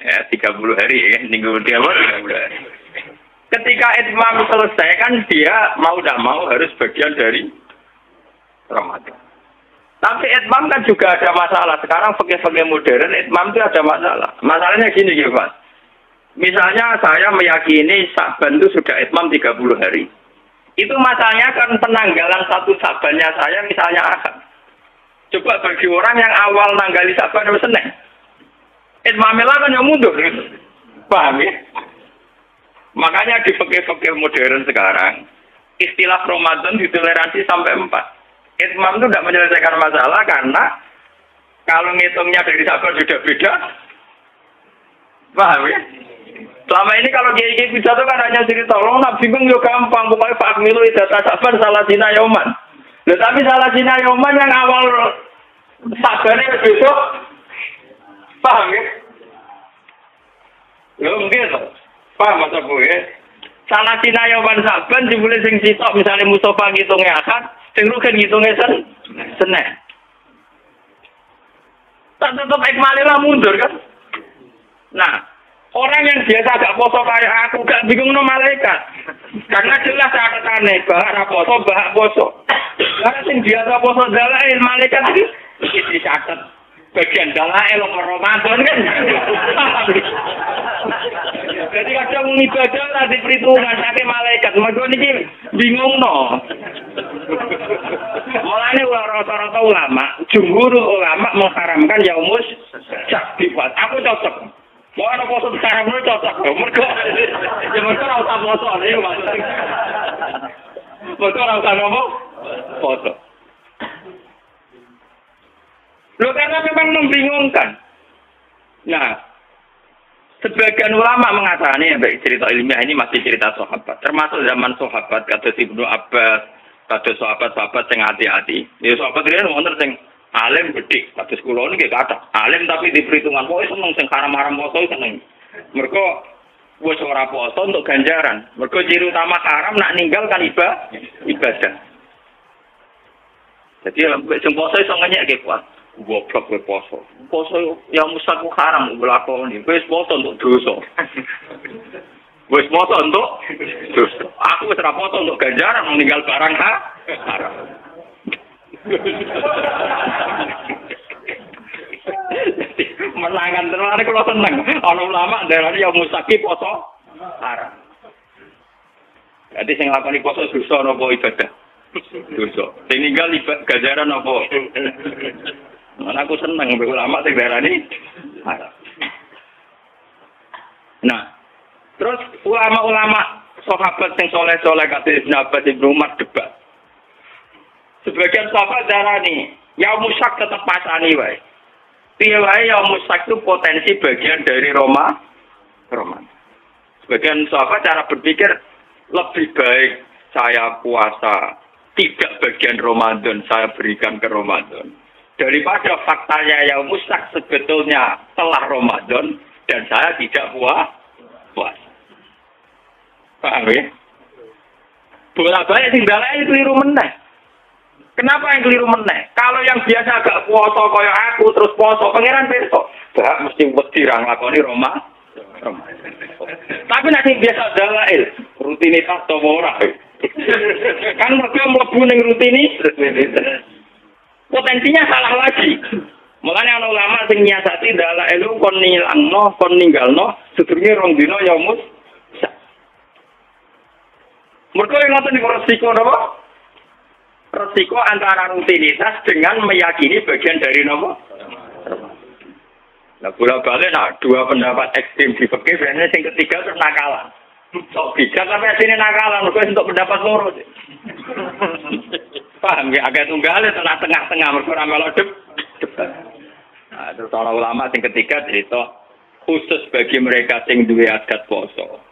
Ya, 30 hari ya, nunggu 30 hari. Ketika itmam selesai kan dia mau tidak mau harus bagian dari Ramadan. Tapi itmam kan juga ada masalah. Sekarang fikih-fikih modern itmam itu ada masalah. Masalahnya gini ya Pak. Misalnya saya meyakini Sa'ban itu sudah itmam 30 hari. Itu masalahnya kan penanggalan 1 Sa'bannya saya misalnya Ahad. Coba bagi orang yang awal nanggali Sa'ban itu Senin. Itmamilah kan yang mundur. Paham ya? Makanya di fikih-fikih modern sekarang, istilah Ramadan ditoleransi sampai 4. Itmam itu tidak menyelesaikan masalah karena kalau ngitungnya dari Sa'ban sudah beda. Paham ya? Selama ini kalau kiai-kiai pidato kan hanya cerita, lo nak bingung yo gampang, pokoknya Pak Milu data Sa'ban salah Cina Yoman. Nah, tapi salah Cina Yoman yang awal Sa'bannya besok, paham ya? Lo mungkin paham masa gue? Salah Cina Yoman Sa'ban dimulai sing sitok, misalnya Mustafa ngitungnya Ahad, sing Rugen ngitungnya Senin. Tak tetap ikmalilah mundur kan? Nah. Orang yang biasa gak poso kayak aku gak bingung no malaikat. Karena jelas catatannya bahak poso, bahak poso. Karena yang biasa poso dalail malaikat itu dicatat. Bagian dalail nomor Ramadan kan. Jadi kadang ibadah tadi perhitungan sakit malaikat. Mereka ini bingung no. Mulanya rata-rata ulama, jumhur ulama mengharamkan yaumus syak. Aku cocok. Mau ana poso sekarang lu cocok. Mergo ya mergo ora usah poso iki maksudnya. Mergo ora usah ngomong poso. Lo karena memang membingungkan. Nah, sebagian ulama mengatakan ya, cerita ilmiah ini masih cerita sahabat, termasuk zaman sahabat kata Ibnu Abbas, kata sahabat-sahabat yang hati-hati. Ya sahabat dia wonten sing alim gede, kata sekolah ini kayak kata alim tapi di perhitungan pokoke seneng sing haram-haram poso seneng. Mergo wis ora poso untuk ganjaran. Mergo ciri utama haram nak ninggalkan ibadah. Jadi sing poso iso ngenyek kuat. Goblok kowe poso. Poso yang mustaku haram nglakoni. Wis poso untuk dosa. Wis poso untuk dosa. Aku wis ora poso untuk ganjaran meninggal barang haram. Menangan terus kalau seneng. Ana ulama darani yang mustaki poso haram. Jadi sing nglakoni poso dosa napa ibadah? Dosa. Sing ninggal ganjaran apa? Mana aku seneng ulama sing darani. Nah, terus ulama-ulama sahabat sing soleh-soleh kate Ibnu Abbas Ibnu Umar debat. Sebagian sahabat darani, ya musak tetep pasani wae. Piye wae ya musak itu potensi bagian dari Roma. Sebagian sahabat cara berpikir lebih baik saya puasa tidak bagian Ramadan, saya berikan ke Ramadan. Daripada faktanya yang musak sebetulnya telah Ramadan dan saya tidak puas. Paham ya? Bolak-balik tinggalnya keliru meneh. Kenapa yang keliru meneh? Kalau yang biasa agak puasa kaya aku terus puasa pangeran besok, bah mesti wedi ra nglakoni Roma. Tapi nek biasa dalail, rutinitas to ora. Kan mergo mlebu ning rutinitas. Potensinya salah lagi. Makanya ana ulama sing nyiasati dalah elu kon nilangno, kon ninggalno, sedurunge rong dina ya mus. Mergo ngoten niku resiko napa? Resiko antara rutinitas dengan meyakini bagian dari napa? Nah, bola-balik dua pendapat ekstrim di fikih, biasanya yang ketiga terus nakalan. Sok bijak tapi asline nakalan, mergo untuk pendapat loro. Paham ya, agak tunggalnya tengah-tengah mergo ora melok debat. Nah, terus para ulama sing ketiga cerita khusus bagi mereka sing duwe adat poso.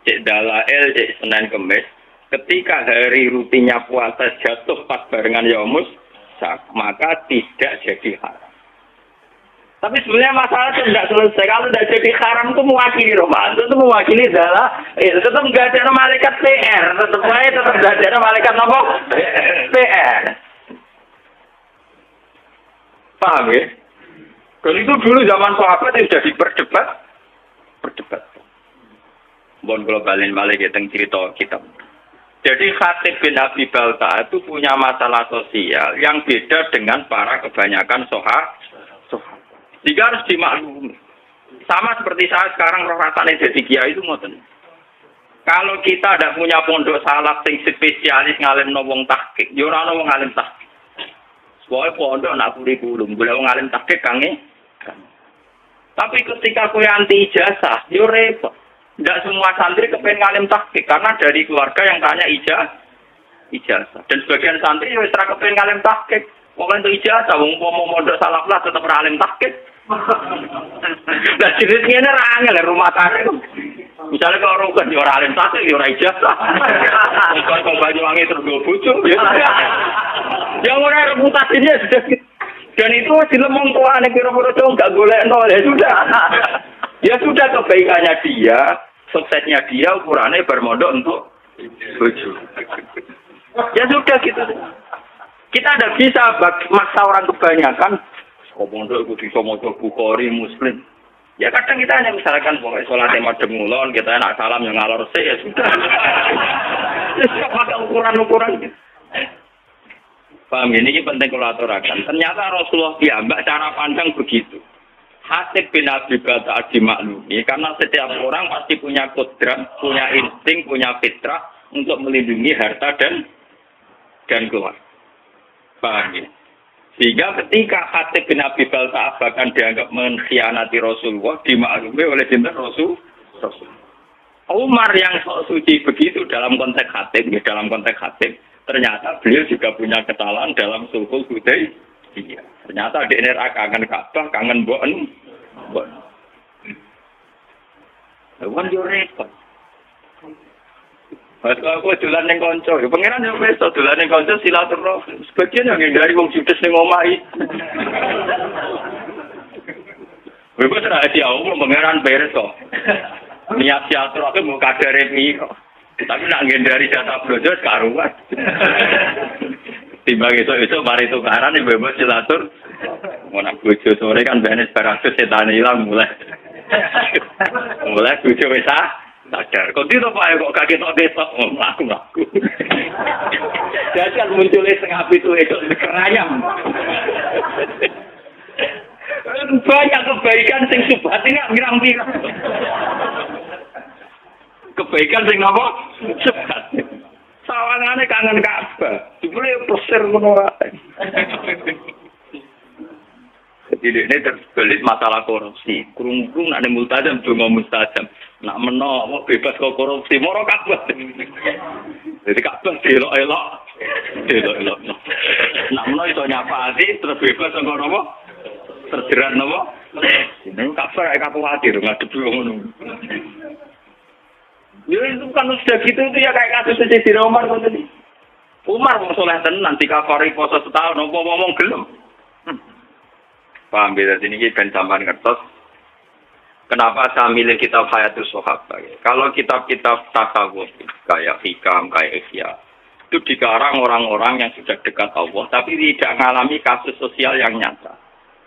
Cek dalail cek Senin Kemis, ketika hari rutinnya puasa jatuh pas barengan Yaumus Sak, maka tidak jadi haram. Tapi sebenarnya masalah itu tidak selesai. Kalau tidak jadi haram itu mewakili Ramadan, itu mewakili adalah tetap nggak ada malaikat PR, tetap nggak ada malaikat apa? PR. Paham ya? Kalau itu dulu zaman sahabat itu sudah berdebat. Bon globalin balik ya tentang cerita kitab. Jadi Khatib bin Abi Balta itu punya masalah sosial yang beda dengan para kebanyakan sahabat. Jika harus dimaklumi. Sama seperti saya sekarang rasanya jadi kiai itu ngoten. Kalau kita tidak punya pondok salaf sing spesialis ngalimno wong tahqiq, yo ora ono wong ngalim tahqiq. Soale pondok nak kurikulum, golek wong ngalim tahqiq kange. Tapi ketika kowe anti ijazah, yo repot. Tidak semua santri kepengen ngalim tahqiq karena dari keluarga yang tanya ijazah. Dan sebagian santri wis ora kepengen ngalim tahqiq. Pokoke untuk ijazah wong pondok salaf lah tetep ora alim tahqiq. Nah, jenisnya ini angel rumah tangga. Misalnya kalau orang di orang alim tahqiq, di orang ijazah. Kalau Banyuwangi terus gue bujuk. Yang orang reputasinya sudah gitu. Dan itu dilemong tua nih kira-kira dong nggak golek nol ya sudah. Ya sudah kebaikannya dia, suksesnya dia ukurannya bermodal untuk bujuk. Ya sudah gitu. Kita tidak bisa maksa orang kebanyakan. Pondok itu bisa maca Bukhari, Muslim. Ya kadang kita hanya misalkan pokoknya sholat madhep ngulon, kita nak salam yang ngalor sih ya sudah. Ya pakai ukuran-ukuran gitu. Paham ini penting kalau aturakan. Ternyata Rasulullah piyambak cara pandang begitu. Khatib bin Abi Balta dimaklumi karena setiap orang pasti punya kodrat, punya insting, punya fitrah untuk melindungi harta dan keluarga. Paham ya? Sehingga ketika Khatib bin Abi Balta'ah bahkan dianggap mengkhianati Rasulullah, dimaklumi oleh sinten Rasul. Umar yang sok suci begitu dalam konteks Khatib, ya dalam konteks Khatib, ternyata beliau juga punya kesalahan dalam sulhul Hudaybiyah. Ternyata di NRA kangen Ka'bah, kangen Mbok. Wan yo repot. Aku dolan ning kanca, ya pangeran yo wis dolan ning kanca silaturahmi. Sebagian yang dari wong judes ning omahe. Wis rahasia umum pangeran beres kok. Niat silaturahmi mau kadare piro. Tapi nak ngendari data blojo karuan. Timbang itu mari tukaran bebas silatur. Mau nak bojo sore kan benes barang setan hilang mulai bojo wis sadar. Kok itu Pak kok kaget tok besok mlaku. Jadi kan munculnya setengah itu kerayam. Banyak kebaikan sing subhat ini pirang-pirang. Kebaikan sing napa? Subhat. Sawangane kangen Ka'bah. Jebule plesir ngono wae. Jadi ini terbelit masalah korupsi. Kurung-kurung nak multajam donga mustajam. Nak menawa bebas kok korupsi moro Ka'bah. Jadi Ka'bah delok-elok. Nak menawa iso nyapati terus bebas kok napa? Terjerat napa? Ini Ka'bah kayak khawatir ngadep ngono. Ya itu kan sudah gitu itu ya kayak kasus di Umar kok tadi. Umar wong saleh tenan dikafari poso setahun apa ngomong gelem. Paham beda sini kan sampean ngertos. Kenapa saya milih kitab Hayatus Sahabah? Kalau kitab-kitab tasawuf kayak Hikam, kayak Ihya, itu dikarang orang-orang yang sudah dekat Allah tapi tidak mengalami kasus sosial yang nyata.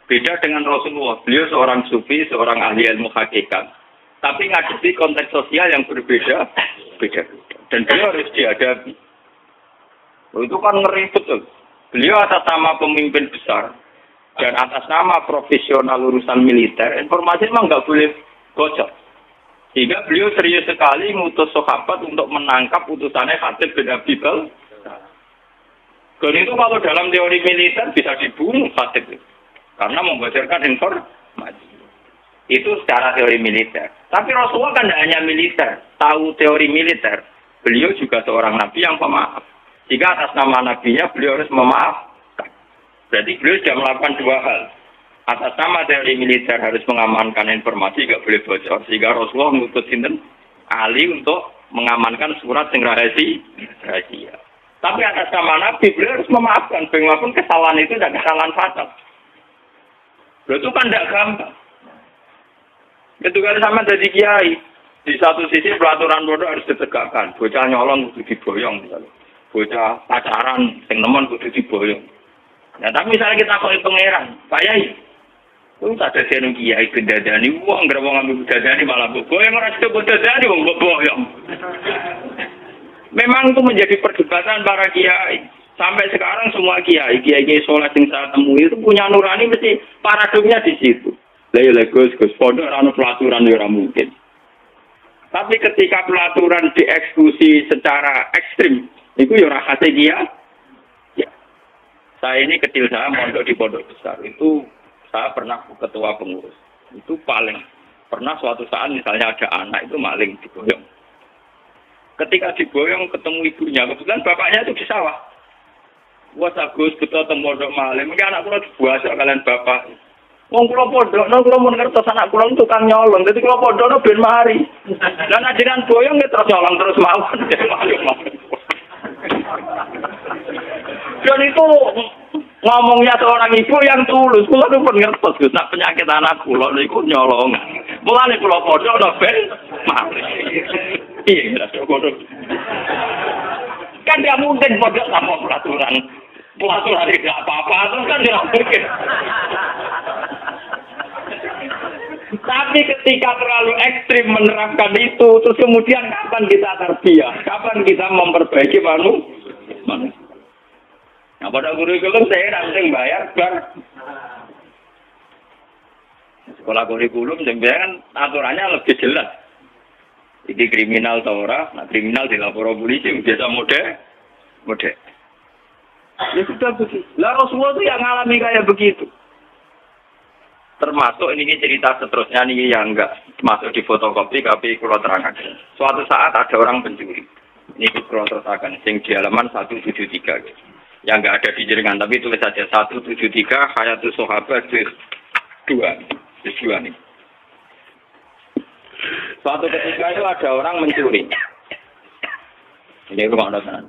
Beda dengan Rasulullah, beliau seorang sufi, seorang ahli ilmu hakikat. Tapi ngadepi konteks sosial yang berbeda. Dan beliau harus dihadapi. Itu kan ngeri betul. Beliau atas nama pemimpin besar dan atas nama profesional urusan militer, informasi memang nggak boleh bocor. Sehingga beliau serius sekali ngutus sahabat untuk menangkap utusannya Khatib bin Abi Balta'ah. Dan itu kalau dalam teori militer bisa dibunuh Khatib itu. Karena membocorkan informasi. Itu secara teori militer. Tapi Rasulullah kan tidak hanya militer. Tahu teori militer. Beliau juga seorang nabi yang pemaaf. Jika atas nama nabinya beliau harus memaafkan. Berarti beliau sudah melakukan dua hal. Atas nama teori militer harus mengamankan informasi, tidak boleh bocor. Sehingga Rasulullah mengutus Ali untuk mengamankan surat yang rahasia. Tapi atas nama nabi beliau harus memaafkan. Bagaimanapun kesalahan itu tidak kesalahan fatal. Itu kan tidak gampang. Ketika sama jadi kiai, di satu sisi peraturan bodoh harus ditegakkan. Bocah nyolong kudu diboyong misalnya. Bocah pacaran, sing nemen kudu diboyong. Nah, tapi misalnya kita koi pangeran, Pak Yai, itu tak ada senu kiai bedadani, uang nggak mau ngambil bedadani malah boyong orang itu bedadani uang boyong. Memang itu menjadi perdebatan para kiai. Sampai sekarang semua kiai soleh yang saya temui itu punya nurani mesti paradigmnya di situ. Lah Gus pondok anu pelaturan ya ora mungkin. Tapi ketika pelaturan dieksekusi secara ekstrim, itu ya ora khase ya. Saya ini kecil saya mondok di pondok besar. Itu saya pernah ketua pengurus. Itu paling pernah suatu saat misalnya ada anak itu maling diboyong. Ketika diboyong ketemu ibunya, kebetulan bapaknya itu di sawah. Wah Gus betul temu pondok maling. Mungkin anak kula dibuasok kalian bapak. Wong kula pondok, kula mun ngertos anak kula tukang nyolong. Dadi kula pondok ben mari. Lan ajaran boyong nggih terus nyolong terus mawon. Dan itu ngomongnya seorang ibu yang tulus. Kula tuh pun ngertos Gus, nak penyakit anak kula niku nyolong. Mulane kula pondok ben mari. Iya, pondok. Kan tidak mungkin pondok sama pelaturan. Pelaturan tidak apa-apa, terus kan tidak mungkin. Tapi ketika terlalu ekstrim menerapkan itu, terus kemudian kapan kita terbiak? Kapan kita memperbaiki manusia? Nah, pada kurikulum saya langsung bayar, Bang. Sekolah kurikulum sebenarnya kan aturannya lebih jelas. Ini kriminal atau ora, nah kriminal dilapor polisi biasa mode. Ya sudah begitu. Lah Rasulullah itu yang ngalami kayak begitu. Termasuk ini cerita seterusnya nih yang enggak masuk di fotokopi tapi kalau terangkan. Suatu saat ada orang pencuri. Ini kalau terangkan sing di halaman 173 gitu. Yang enggak ada di jaringan tapi tulis saja 173 Hayatus Sahabat 2 nih. Suatu ketika itu ada orang mencuri. Ini rumah dosen.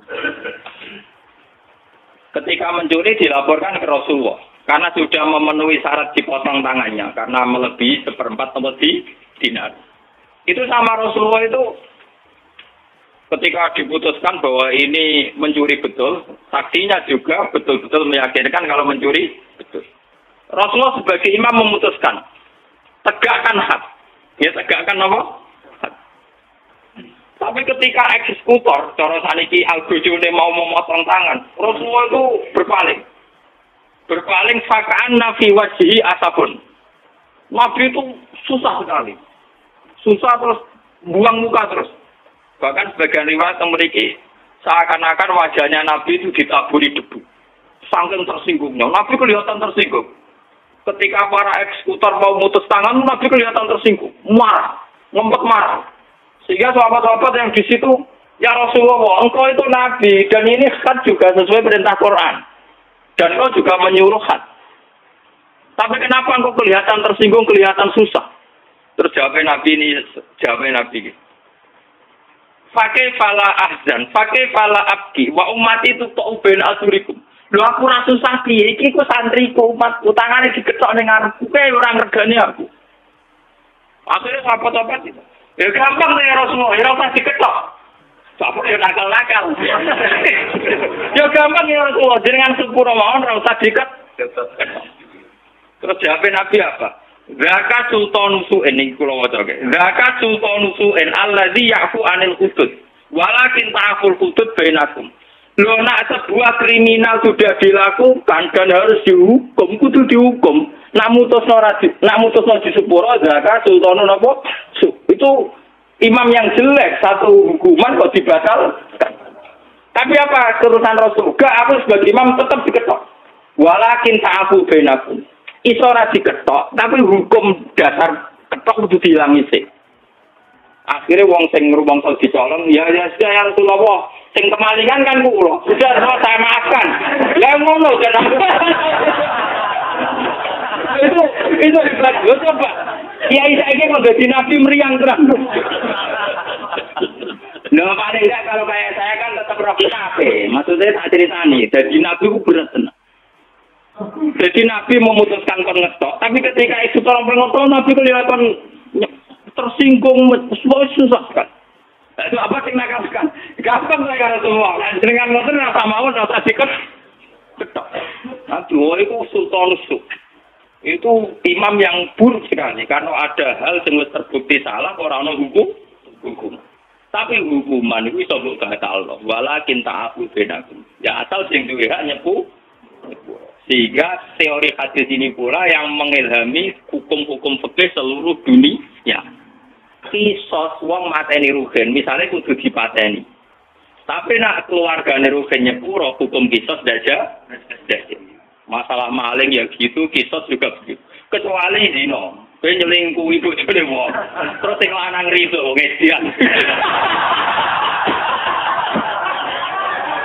Ketika mencuri dilaporkan ke Rasulullah. Karena sudah memenuhi syarat dipotong tangannya. Karena melebihi 1/4 tempat dinar. Itu sama Rasulullah itu ketika diputuskan bahwa ini mencuri betul. Saksinya juga betul-betul meyakinkan kalau mencuri betul. Rasulullah sebagai imam memutuskan. Tegakkan hak. Ya tegakkan apa? Hak. Tapi ketika eksekutor, cara saniki Al-Bujune mau memotong tangan. Rasulullah itu berpaling fakaan nafi wajhi asapun. Nabi itu susah sekali. Susah terus, buang muka terus. Bahkan sebagian riwayat memiliki seakan-akan wajahnya Nabi itu ditaburi debu. Saking tersinggungnya. Nabi kelihatan tersinggung. Ketika para eksekutor mau mutus tangan, Nabi kelihatan tersinggung. Marah. Ngempet marah. Sehingga sahabat-sahabat yang di situ, ya Rasulullah, engkau itu Nabi. Dan ini khat juga sesuai perintah Quran. Dan kau juga menyuruh hak. Tapi kenapa engkau kelihatan tersinggung, kelihatan susah? Terus jawabnya Nabi. Fakih fala ahzan, fakih fala abdi, wa umat itu ta'ubain asurikum. Lho aku ra susah piye, iki ku santriku, umatku, tangane diketok ning ngarepku, kae ora ngregani aku. Akhirnya sahabat-sahabat itu. Ya gampang ya Rasulullah, ya ora diketok. Apa ya nakal-nakal. Ya gampang ya Rasulullah, jenengan sepuro mawon ora usah diket. Terus jawabin Nabi apa? Zakat sultan su'en iki kula waca. Zakat sultan su'en allazi ya'fu anil hudud. Walakin ta'ful hudud bainakum. Lho nak sebuah kriminal sudah dilakukan dan harus dihukum, kudu dihukum. Nak mutusno di sepuro zakat sultan napa? Itu imam yang jelek satu hukuman kok dibatalkan. Tapi apa kerusan Rasul? Gak, aku sebagai imam tetap diketok. Walakin ta'afu bainakum. Iso ora diketok, tapi hukum dasar ketok kudu diilangi sik. Akhirnya wong sing ngrumangsa dicolong, ya Rasulullah, sing kemalingan kan kula. Sudah saya maafkan. Lah ngono kan. itu hebat. Coba. Kiai saiki kok dadi nabi meriang terang. Nah, paling enggak kalau kayak saya kan tetap roh kafe. Maksudnya tak ceritani, jadi nabi ku berat tenan. Jadi nabi memutuskan kon ngetok, tapi ketika itu tolong pengotor nabi kelihatan tersinggung, susah kan. Itu apa sing nakalkan? Gampang saya Rasulullah. Dengan ngoten rasa mawon rasa diket. Ketok. Aduh, itu sultan su. Itu imam yang buruk sekali karena ada hal yang terbukti salah orang hukum. Tapi hukuman itu iso mbok batalno. Walakin ta'afu bainakum. Ya asal sing duwe hak nyepu. Sehingga teori hadis ini pula yang mengilhami hukum-hukum fikih seluruh dunia. Kisos wong mateni rugen, misalnya kudu dipateni. Tapi nak keluargane rugen nyepuro hukum kisos daja. Masalah maling ya gitu, kisos juga begitu. Kecuali zina, kowe nyelingkuhi bojone wong. Terus sing lanang rido ngedian.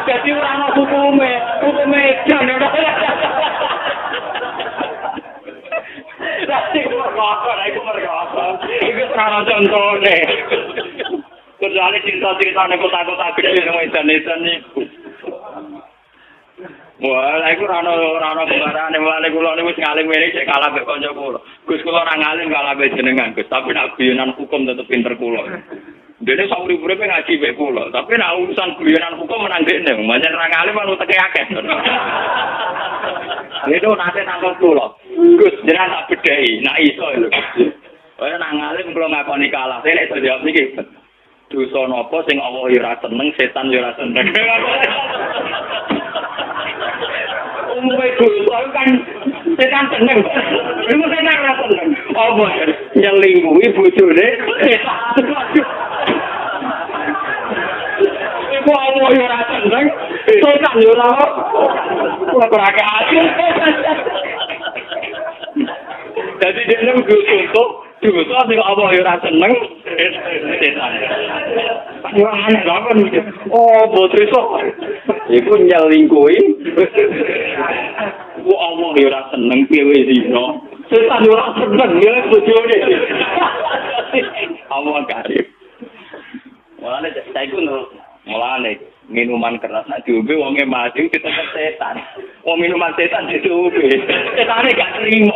Jadi ora ana hukume edan ora. Iku mergo. Iku ora contone. Kecuali cerita-ceritane kota-kota gede nang edan-edan niku. Wah, iku ora ana barane wale kula niku wis ngalim ngene sik kalah mek kanca kula. Gus kula ora ngalim kalah mek jenengan, Gus. Tapi nek guyonan hukum tetep pinter kula. Dene sauri-uripe ngaji mek kula, tapi nek urusan guyonan hukum menang dekne, pancen ora ngalim anu teke akeh. Itu nate nangkep kula. Gus, jenengan tak bedhei, nek iso lho. Kaya nang ngalim kula ngakoni kalah, nek iso jawab niki. Dosa napa sing Allah ya ora seneng, setan ya ora seneng. Umumnya dosa kan setan seneng. Iku setan ora seneng. Apa nyelingkuhi bojone setan. Iku Allah ya ora seneng, setan ya ora. Kurang ajar. Jadi dia nunggu untuk dosa sing apa ya ora seneng setan. Yo aneh banget. Oh, botriso. Iku nyelingkuhi. Ku Allah ya ora seneng piye zina. Setan ora seneng ya bojone. Allah karib. Mulane saiki mulane minuman keras nak diombe wonge mati kita setan. Wong minuman setan diombe. Setane gak terima.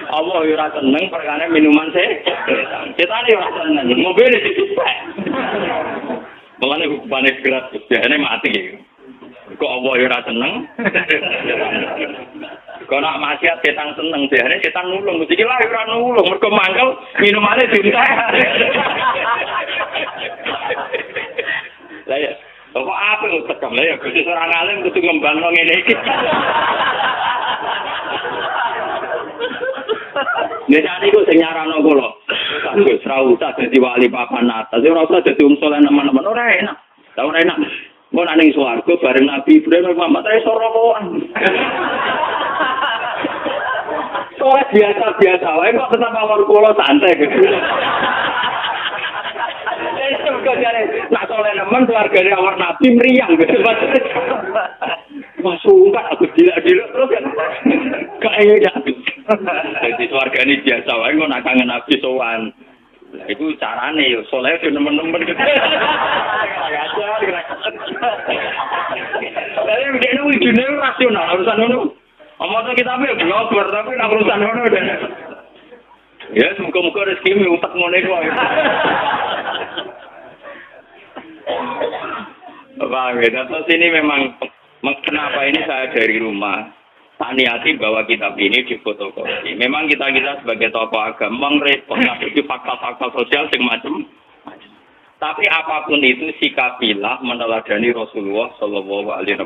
Allah ora seneng perkara minuman setan. Setane ora seneng. Mobil dicupek. Mulane hubungan berat biasane mati. Kok Allah ora seneng? Kok nak maksiat setan seneng, jane setan nulung. Iki lah ora nulung, mergo mangkel minumane dientek. Lah ya, kok apa kok tekem lah ya Gusti ora ngalim kudu ngembangno ngene iki. Nek iku sing nyarano kula. Gus ra usah dadi wali papan atas, ora usah dadi wong saleh nemen-nemen ora enak. Lah ora enak. Mau nang swarga bareng Nabi Ibrahim Muhammad iso rokokan. Soalnya biasa-biasa wae kok tetap awal kula santai gitu. Nak soleh nemen keluargane awak Nabi meriang gitu. Masuk aku gila-gila terus kan. Kayak jadi keluargane biasa wae kok nak kangen Nabi sowan. Lah iku carane yo soleh yo nemen-nemen gitu. Lah yang dene wijine rasional urusan ngono. Omong kita ya blogger tapi nak urusan ngono dene. Ya muga-muga rezeki utek ngene kok. Bang, terus ini memang kenapa ini saya dari rumah niati bahwa kitab ini difotokopi. Memang kita sebagai tokoh agama merespon itu fakta-fakta sosial yang macam. Tapi apapun itu sikapilah meneladani Rasulullah Shallallahu Alaihi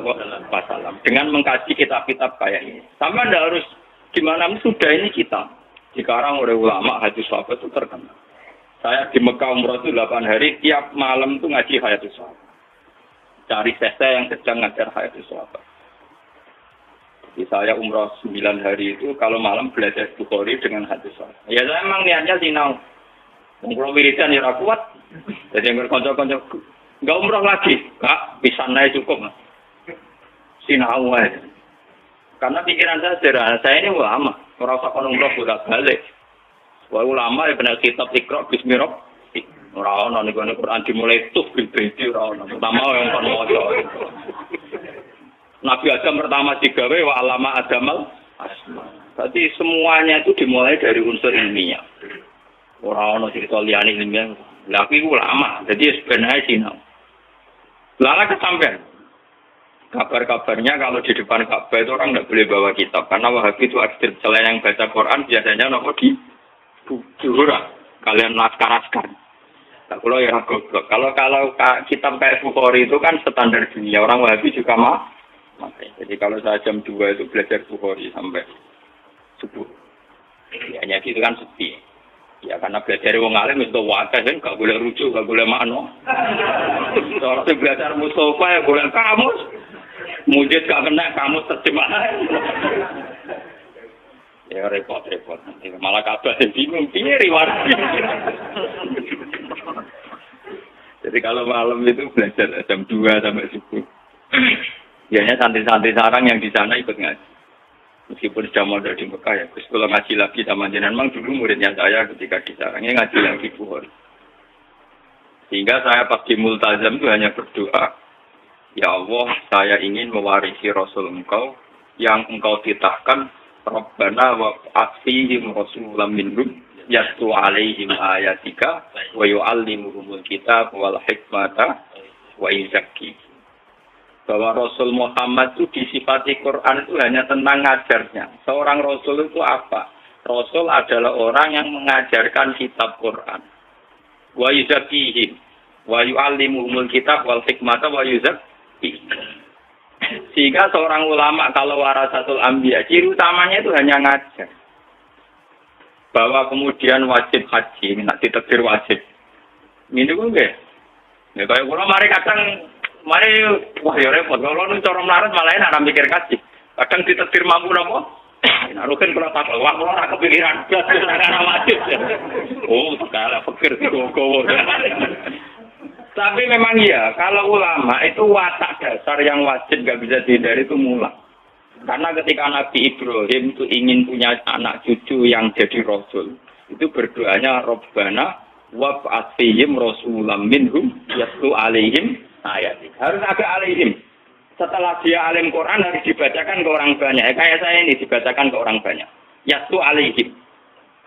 Wasallam dengan mengkaji kitab-kitab kayak ini. Sama anda harus gimana sudah ini kita dikarang oleh ulama hadis sahabat itu terkenal. Saya di Mekah umroh itu 8 hari tiap malam itu ngaji hadis sahabat. Cari sese yang sedang ngajar hadis sahabat. Jadi saya umroh 9 hari itu kalau malam belajar Bukhari dengan hadis sahabat. Ya saya memang niatnya sinau. Umroh wiridan ya kuat. Jadi yang berkonco-konco enggak umroh lagi, Kak, pisan aja cukup. Sinau aja. Karena pikiran saya sederhana, saya ini ulama, ora usah kon umroh bolak-balik. Wah ulama ya benar kitab Iqra bismillah. Ora ono niku Quran dimulai tuh bil-bil ora ono. Pertama yang kon maca. Nabi Adam pertama digawe wa alama adamal asma. Berarti semuanya itu dimulai dari unsur ilmiah. Ora ono cerita liyane ilmiah. Lah aku ulama, jadi sebenarnya sinau. Lara kesampean. Kabar-kabarnya kalau di depan Ka'bah itu orang tidak boleh bawa kitab. Karena Wahabi itu aktif. Selain yang baca Quran, biasanya nopo di Juhura. Kalian naskar-naskar. Nah, kalau ya goblok. Kalau kitab kayak Bukhari itu kan standar dunia. Orang Wahabi juga mah. Jadi kalau saya jam 2 itu belajar Bukhari sampai subuh. Ya, hanya gitu kan sepi. Ya karena belajar wong alim itu wadah kan gak boleh rujuk, gak boleh makno. Kalau belajar Mustafa ya boleh kamus. Mujid gak kena kamus terjemahan. Ya repot-repot. Malah kabar bingung piye riwayat. Jadi kalau malam itu belajar jam 2 sampai subuh. Biasanya santri-santri sarang yang di sana ikut ngaji. Meskipun sudah modal di Mekah ya, Gus kalau ngaji lagi sama jenengan, memang dulu muridnya saya ketika di sarangnya ngaji lagi Bukhari. Sehingga saya pas di Multazam itu hanya berdoa, ya Allah, saya ingin mewarisi Rasul Engkau yang Engkau titahkan, Rabbana wa aksihim Rasulam minhum yatlu alaihim ayatika wa yu'allimuhumul kitab wal hikmata wa yuzakkihim. Bahwa Rasul Muhammad itu disifati Quran itu hanya tentang ngajarnya. Seorang Rasul itu apa? Rasul adalah orang yang mengajarkan kitab Quran. Wa yuzakkihim wa yu'allimuhumul kitab wal hikmata wa yuzakkihim. Sehingga seorang ulama kalau warasatul anbiya, ciri utamanya itu hanya ngajar. Bahwa kemudian wajib haji, nak ditakdir wajib. Ini pun enggak. Ya kayak kula mari kadang Mari wah ya repot. Kalau nu cara melarat malah enak mikir kaji. Kadang ditetir mampu napa? Nah, rugen kula tak wah kula ora kepikiran blas ora wajib. Oh, segala pikir gowo. Tapi memang iya, kalau ulama itu watak dasar yang wajib nggak bisa dihindari itu mulang. Karena ketika Nabi Ibrahim itu ingin punya anak cucu yang jadi rasul, itu berdoanya Rabbana wab'ats fihim rasulam minhum yatlu alaihim ayat. Harus ada alaihim. Setelah dia alim Quran harus dibacakan ke orang banyak. Kayak saya ini dibacakan ke orang banyak. Yatlu alaihim.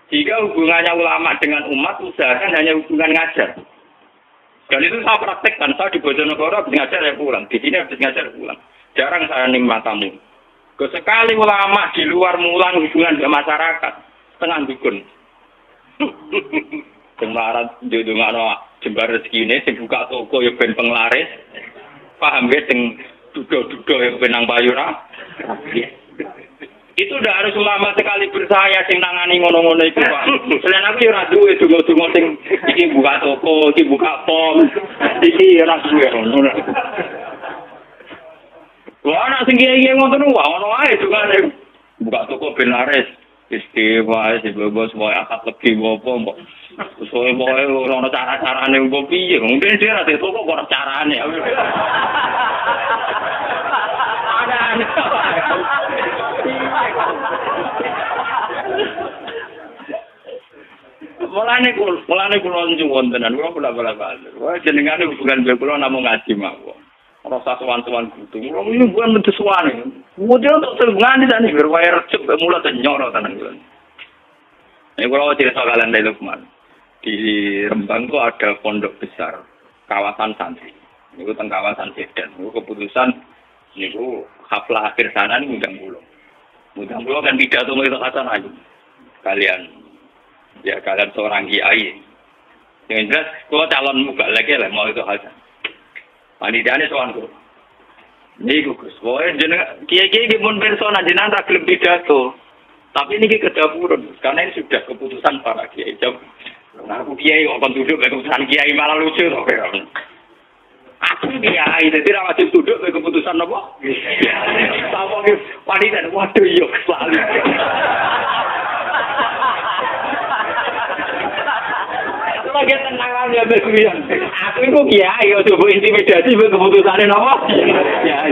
Jika hubungannya ulama dengan umat, usahakan hanya hubungan ngajar. Dan itu saya praktekkan. Saya di Bojonegoro habis ngajar ya pulang. Di sini habis ngajar pulang. Jarang saya nimah tamu. Sekali ulama di luar mulang hubungan dengan masyarakat. Setengah dukun. Semarat judungano jembar rezeki ini. Sing buka toko ya ben penglaris. Paham ya? Sing dudo-dudo yang benang payura. Itu udah harus ulama sekali bersaya sing nangani ngono-ngono itu Pak. Selain aku ora duwe donga-donga sing iki buka toko, iki buka pom, iki ora duwe ngono. Wah ana sing kiye ngoten wae ono ae dongane. Buka toko ben laris. Istiwa bebas wae akad legi apa mbok. Soale wae ora ono cara-carane mbok piye. Mungkin dia ora toko kok carane. Mulane kula nyuwun tenan kula bola-bola. Wah jenengane hubungan kula namung ngaji mawon. Rasa sowan-sowan kudu. Kula ini bukan mendesuane. Model untuk selengane dan berwaya recep mula tenyoro tenan kula. Ini kula cerita kalian dari Lukman. Di Rembang itu ada pondok besar kawasan santri. Niku teng kawasan Sedan. Niku keputusan niku haflah akhir sana ngundang kula. Ngundang kula kan pidato itu kacan aja. Kalian seorang kiai. Yang jelas, kalau calon muka lagi lah mau itu aja. Panitiane soal kok. Nih Gus, boleh jeneng kiai-kiai pun persona jenengan tak gelem pidato. Tapi ini ke dapur karena ini sudah keputusan para kiai. Nah, aku kiai kok duduk keputusan kiai malah lucu kok. Aku kiai, jadi ra wajib duduk keputusan apa? Sama panitia, waduh yo selalu. Lagi tenang ya berkuyan. Aku itu kiai, coba intimidasi keputusannya apa? Kiai.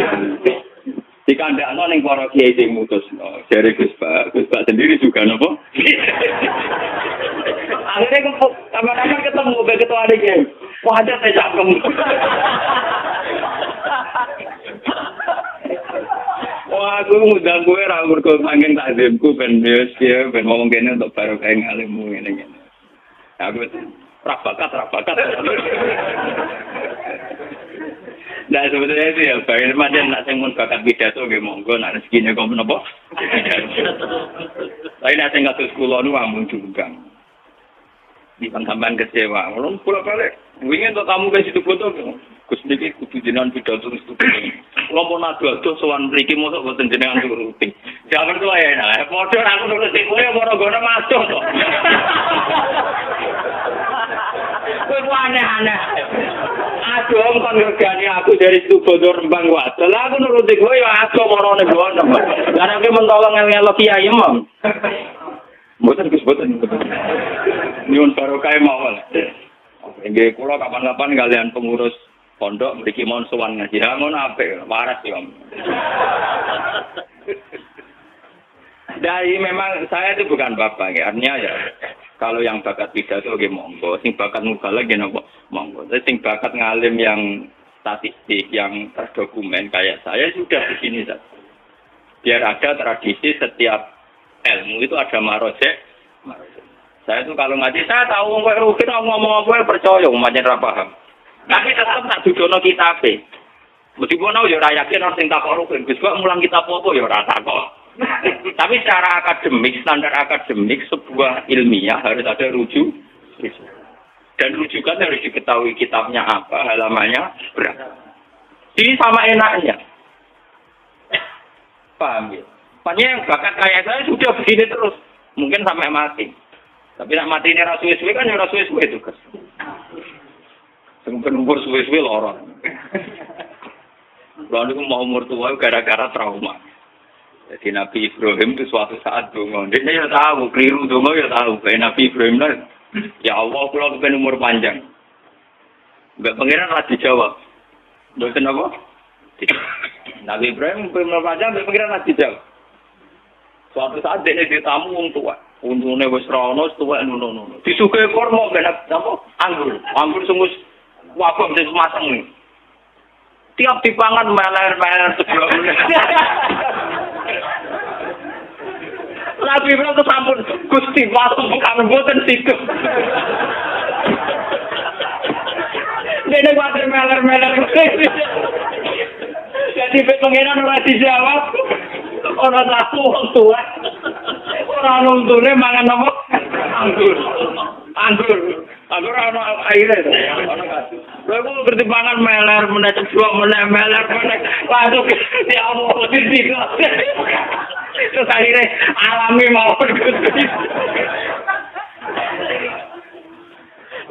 Di kandang ning para kiai sing mutus. Jare Gus Pak sendiri juga napa? Akhirnya kapan-kapan ketemu ke ketua kiai. Wah, ada saya cangkem. Wah, aku ngundang kowe ra mergo saking takzimku ben wis ya ben ngomong kene untuk barokah ngalimmu ngene-ngene. Aku rabakat. Nah sebetulnya itu ya, bagaimana dia nak sengmun bakat pidato, gak monggo, nak rezekinya kau menapa? Tapi nak seng kasus kulo nu amun juga. Di sampean kecewa, ulun pulang balik. Wingin untuk kamu ke situ foto, Gus niki kudu jenengan pidato itu. Kulo mau nado-ado sowan mriki mosok boten jenengan turuti. Jangan tuh ya, nah, model aku nulis kowe ora gono masuk kok. Kowe aneh-aneh. Aduh, kon ngergani aku dari situ Bondo Rembang wae. Lah aku nuruti kowe ya aso marane bono. Karena kowe mentolong ngel-ngel kiai mom. Mboten Gus boten. Nyuwun barokah mawon. Nggih kula kapan-kapan kalian pengurus pondok mriki mon sowan ngaji. Ha ngono apik, waras ya. Dari memang saya itu bukan bapak ya. Artinya ya kalau yang bakat pidato nggih monggo, sing bakat mubalagh nggih napa monggo. Sing bakat ngalim yang statistik yang terdokumen kayak saya sudah di sini saja. Biar ada tradisi setiap ilmu itu ada marojek. Saya itu kalau ngaji saya tahu kok rugi ngomong apa percaya umatnya ra paham. Tapi tetap tak dudono kitabe. Meskipun aku ya ora yakin orang sing takok rugi, Gus kok mulang kitab apa ya ora takok. Tapi secara akademik, standar akademik sebuah ilmiah harus ada rujuk. Dan rujukan harus diketahui kitabnya apa, halamannya berapa. Ini sama enaknya. Paham ya? Makanya yang bakat kayak saya sudah begini terus. Mungkin sampai mati. Tapi nak mati ini suwe-suwe kan ya suwe-suwe itu. Sempen umur suwe-suwe lorong. Kalau niku mau umur tua gara-gara trauma. Jadi Nabi Ibrahim itu suatu saat dongo. Dia ya tahu, keliru dongo ya tahu. Kayak Nabi Ibrahim lah, ya Allah, kalau kepen umur panjang. Mbak Pangeran lah dijawab. Dosen apa? Nabi Ibrahim umur panjang, Mbak Pangeran lah dijawab. Suatu saat dia ditamu wong tua. Untune wis rono, tuwek ngono. Disuguhi kurma ben apa? Anggur sungguh wabah wis mateng nih. Tiap dipangan meler-meler sebelum. Nabi Ibrahim itu sampun Gusti masuk bukan mboten situ. Dene kuwatir meler-meler. Jadi pengenan ora dijawab. Ora satu wong tuwa. Ora nuntune mangan apa? Anggur ana aire. Lha kok ngerti mangan meler meneh ceblok meneh meler meneh. Waduh ya Allah ditiku. Terus akhirnya alami mawon Gusti.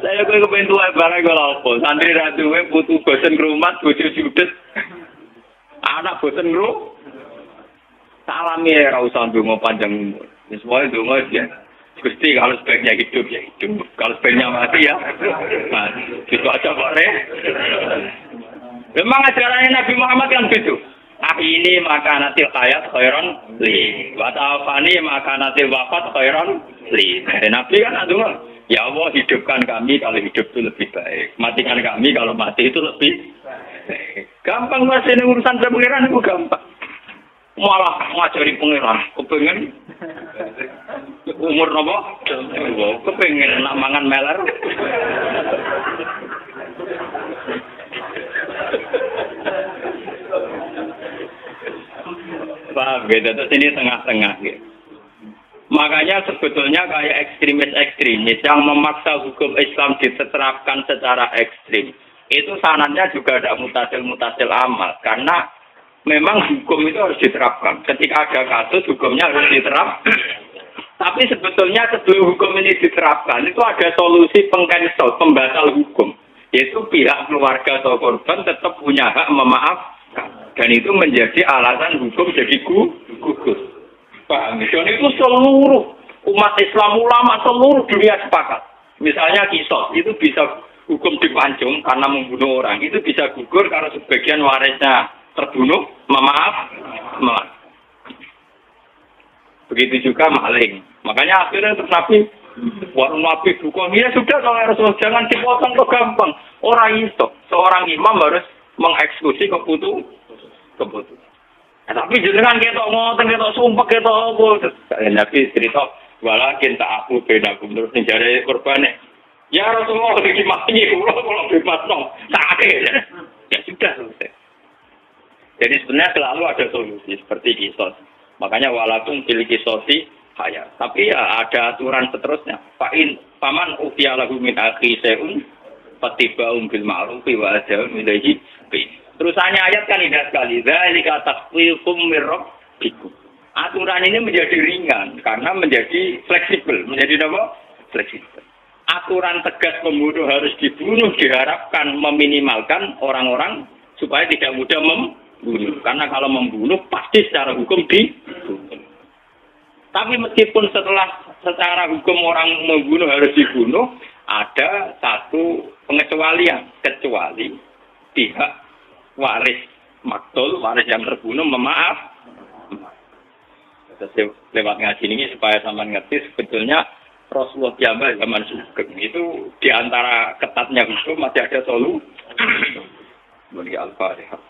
Saya kok kepen tuwa barang kok apa? Santri ra duwe putu bosen ngrumat bojo judes. Anak bosen ngru. Alami ya ora usah ndonga panjang umur. Wis wae ndonga ya. Gusti kalau sebaiknya hidup ya hidup. Kalau sebaiknya mati ya. Nah, itu aja Pak Re. Memang ajarannya Nabi Muhammad yang begitu. Ini makanatil hayat khairan li. Wa ta'afani makanatil wafat khairan li. Nabi kan adungan. Ya Allah hidupkan kami kalau hidup itu lebih baik. Matikan kami kalau mati itu lebih baik. Gampang mas ini urusan pengiran itu gampang. Malah ngajari pengiran. Kepengen umur nopo? Kepengen nak mangan meler. Paham gitu, terus ini tengah-tengah gitu. Makanya sebetulnya kayak ekstremis-ekstremis yang memaksa hukum Islam diterapkan secara ekstrim. Itu sanadnya juga ada mutasil amal. Karena memang hukum itu harus diterapkan. Ketika ada kasus, hukumnya harus diterapkan. Tapi sebetulnya sebelum hukum ini diterapkan, itu ada solusi pengcancel, pembatal hukum. Yaitu pihak keluarga atau korban tetap punya hak memaafkan. Dan itu menjadi alasan hukum jadi gugur. Paham? Dan itu seluruh umat Islam, ulama seluruh dunia sepakat. Misalnya kisos, itu bisa hukum dipancung karena membunuh orang. Itu bisa gugur karena sebagian warisnya terbunuh, memaaf. Begitu juga maling. Makanya akhirnya untuk Nabi, warung Nabi hukum, ya sudah kalau Rasul jangan dipotong kok gampang. Orang itu, seorang imam harus mengeksekusi keputusan. Tapi jenengan ketok ngoten ketok sumpah ketok apa. Nabi cerita walakin tak aku bedakum terus njare kurbane. Ya Rasulullah dikimati kalau bebas dong. Sakit. Ya sudah selesai. Jadi sebenarnya selalu ada solusi seperti kisos. Makanya walaupun pilih kisosi haya. Tapi ya ada aturan seterusnya. Paman ufiya lahu min akhi seun fatiba'um bil ma'ruf wa ajrun ilaihi bi. Terusannya ayat kan indah sekali. Dzalika takhfifum mir rabbikum. Aturan ini menjadi ringan karena menjadi fleksibel. Menjadi apa? Fleksibel. Aturan tegas pembunuh harus dibunuh diharapkan meminimalkan orang-orang supaya tidak mudah membunuh. Karena kalau membunuh pasti secara hukum dibunuh. Tapi meskipun secara hukum orang membunuh harus dibunuh, ada satu pengecualian. Kecuali pihak waris maktul, waris yang terbunuh memaaf. Lewat ngaji ini supaya sampean ngerti sebetulnya Rasulullah Jamal zaman Sugeng itu diantara ketatnya hukum masih ada solusi. Bagi Al-Fatihah.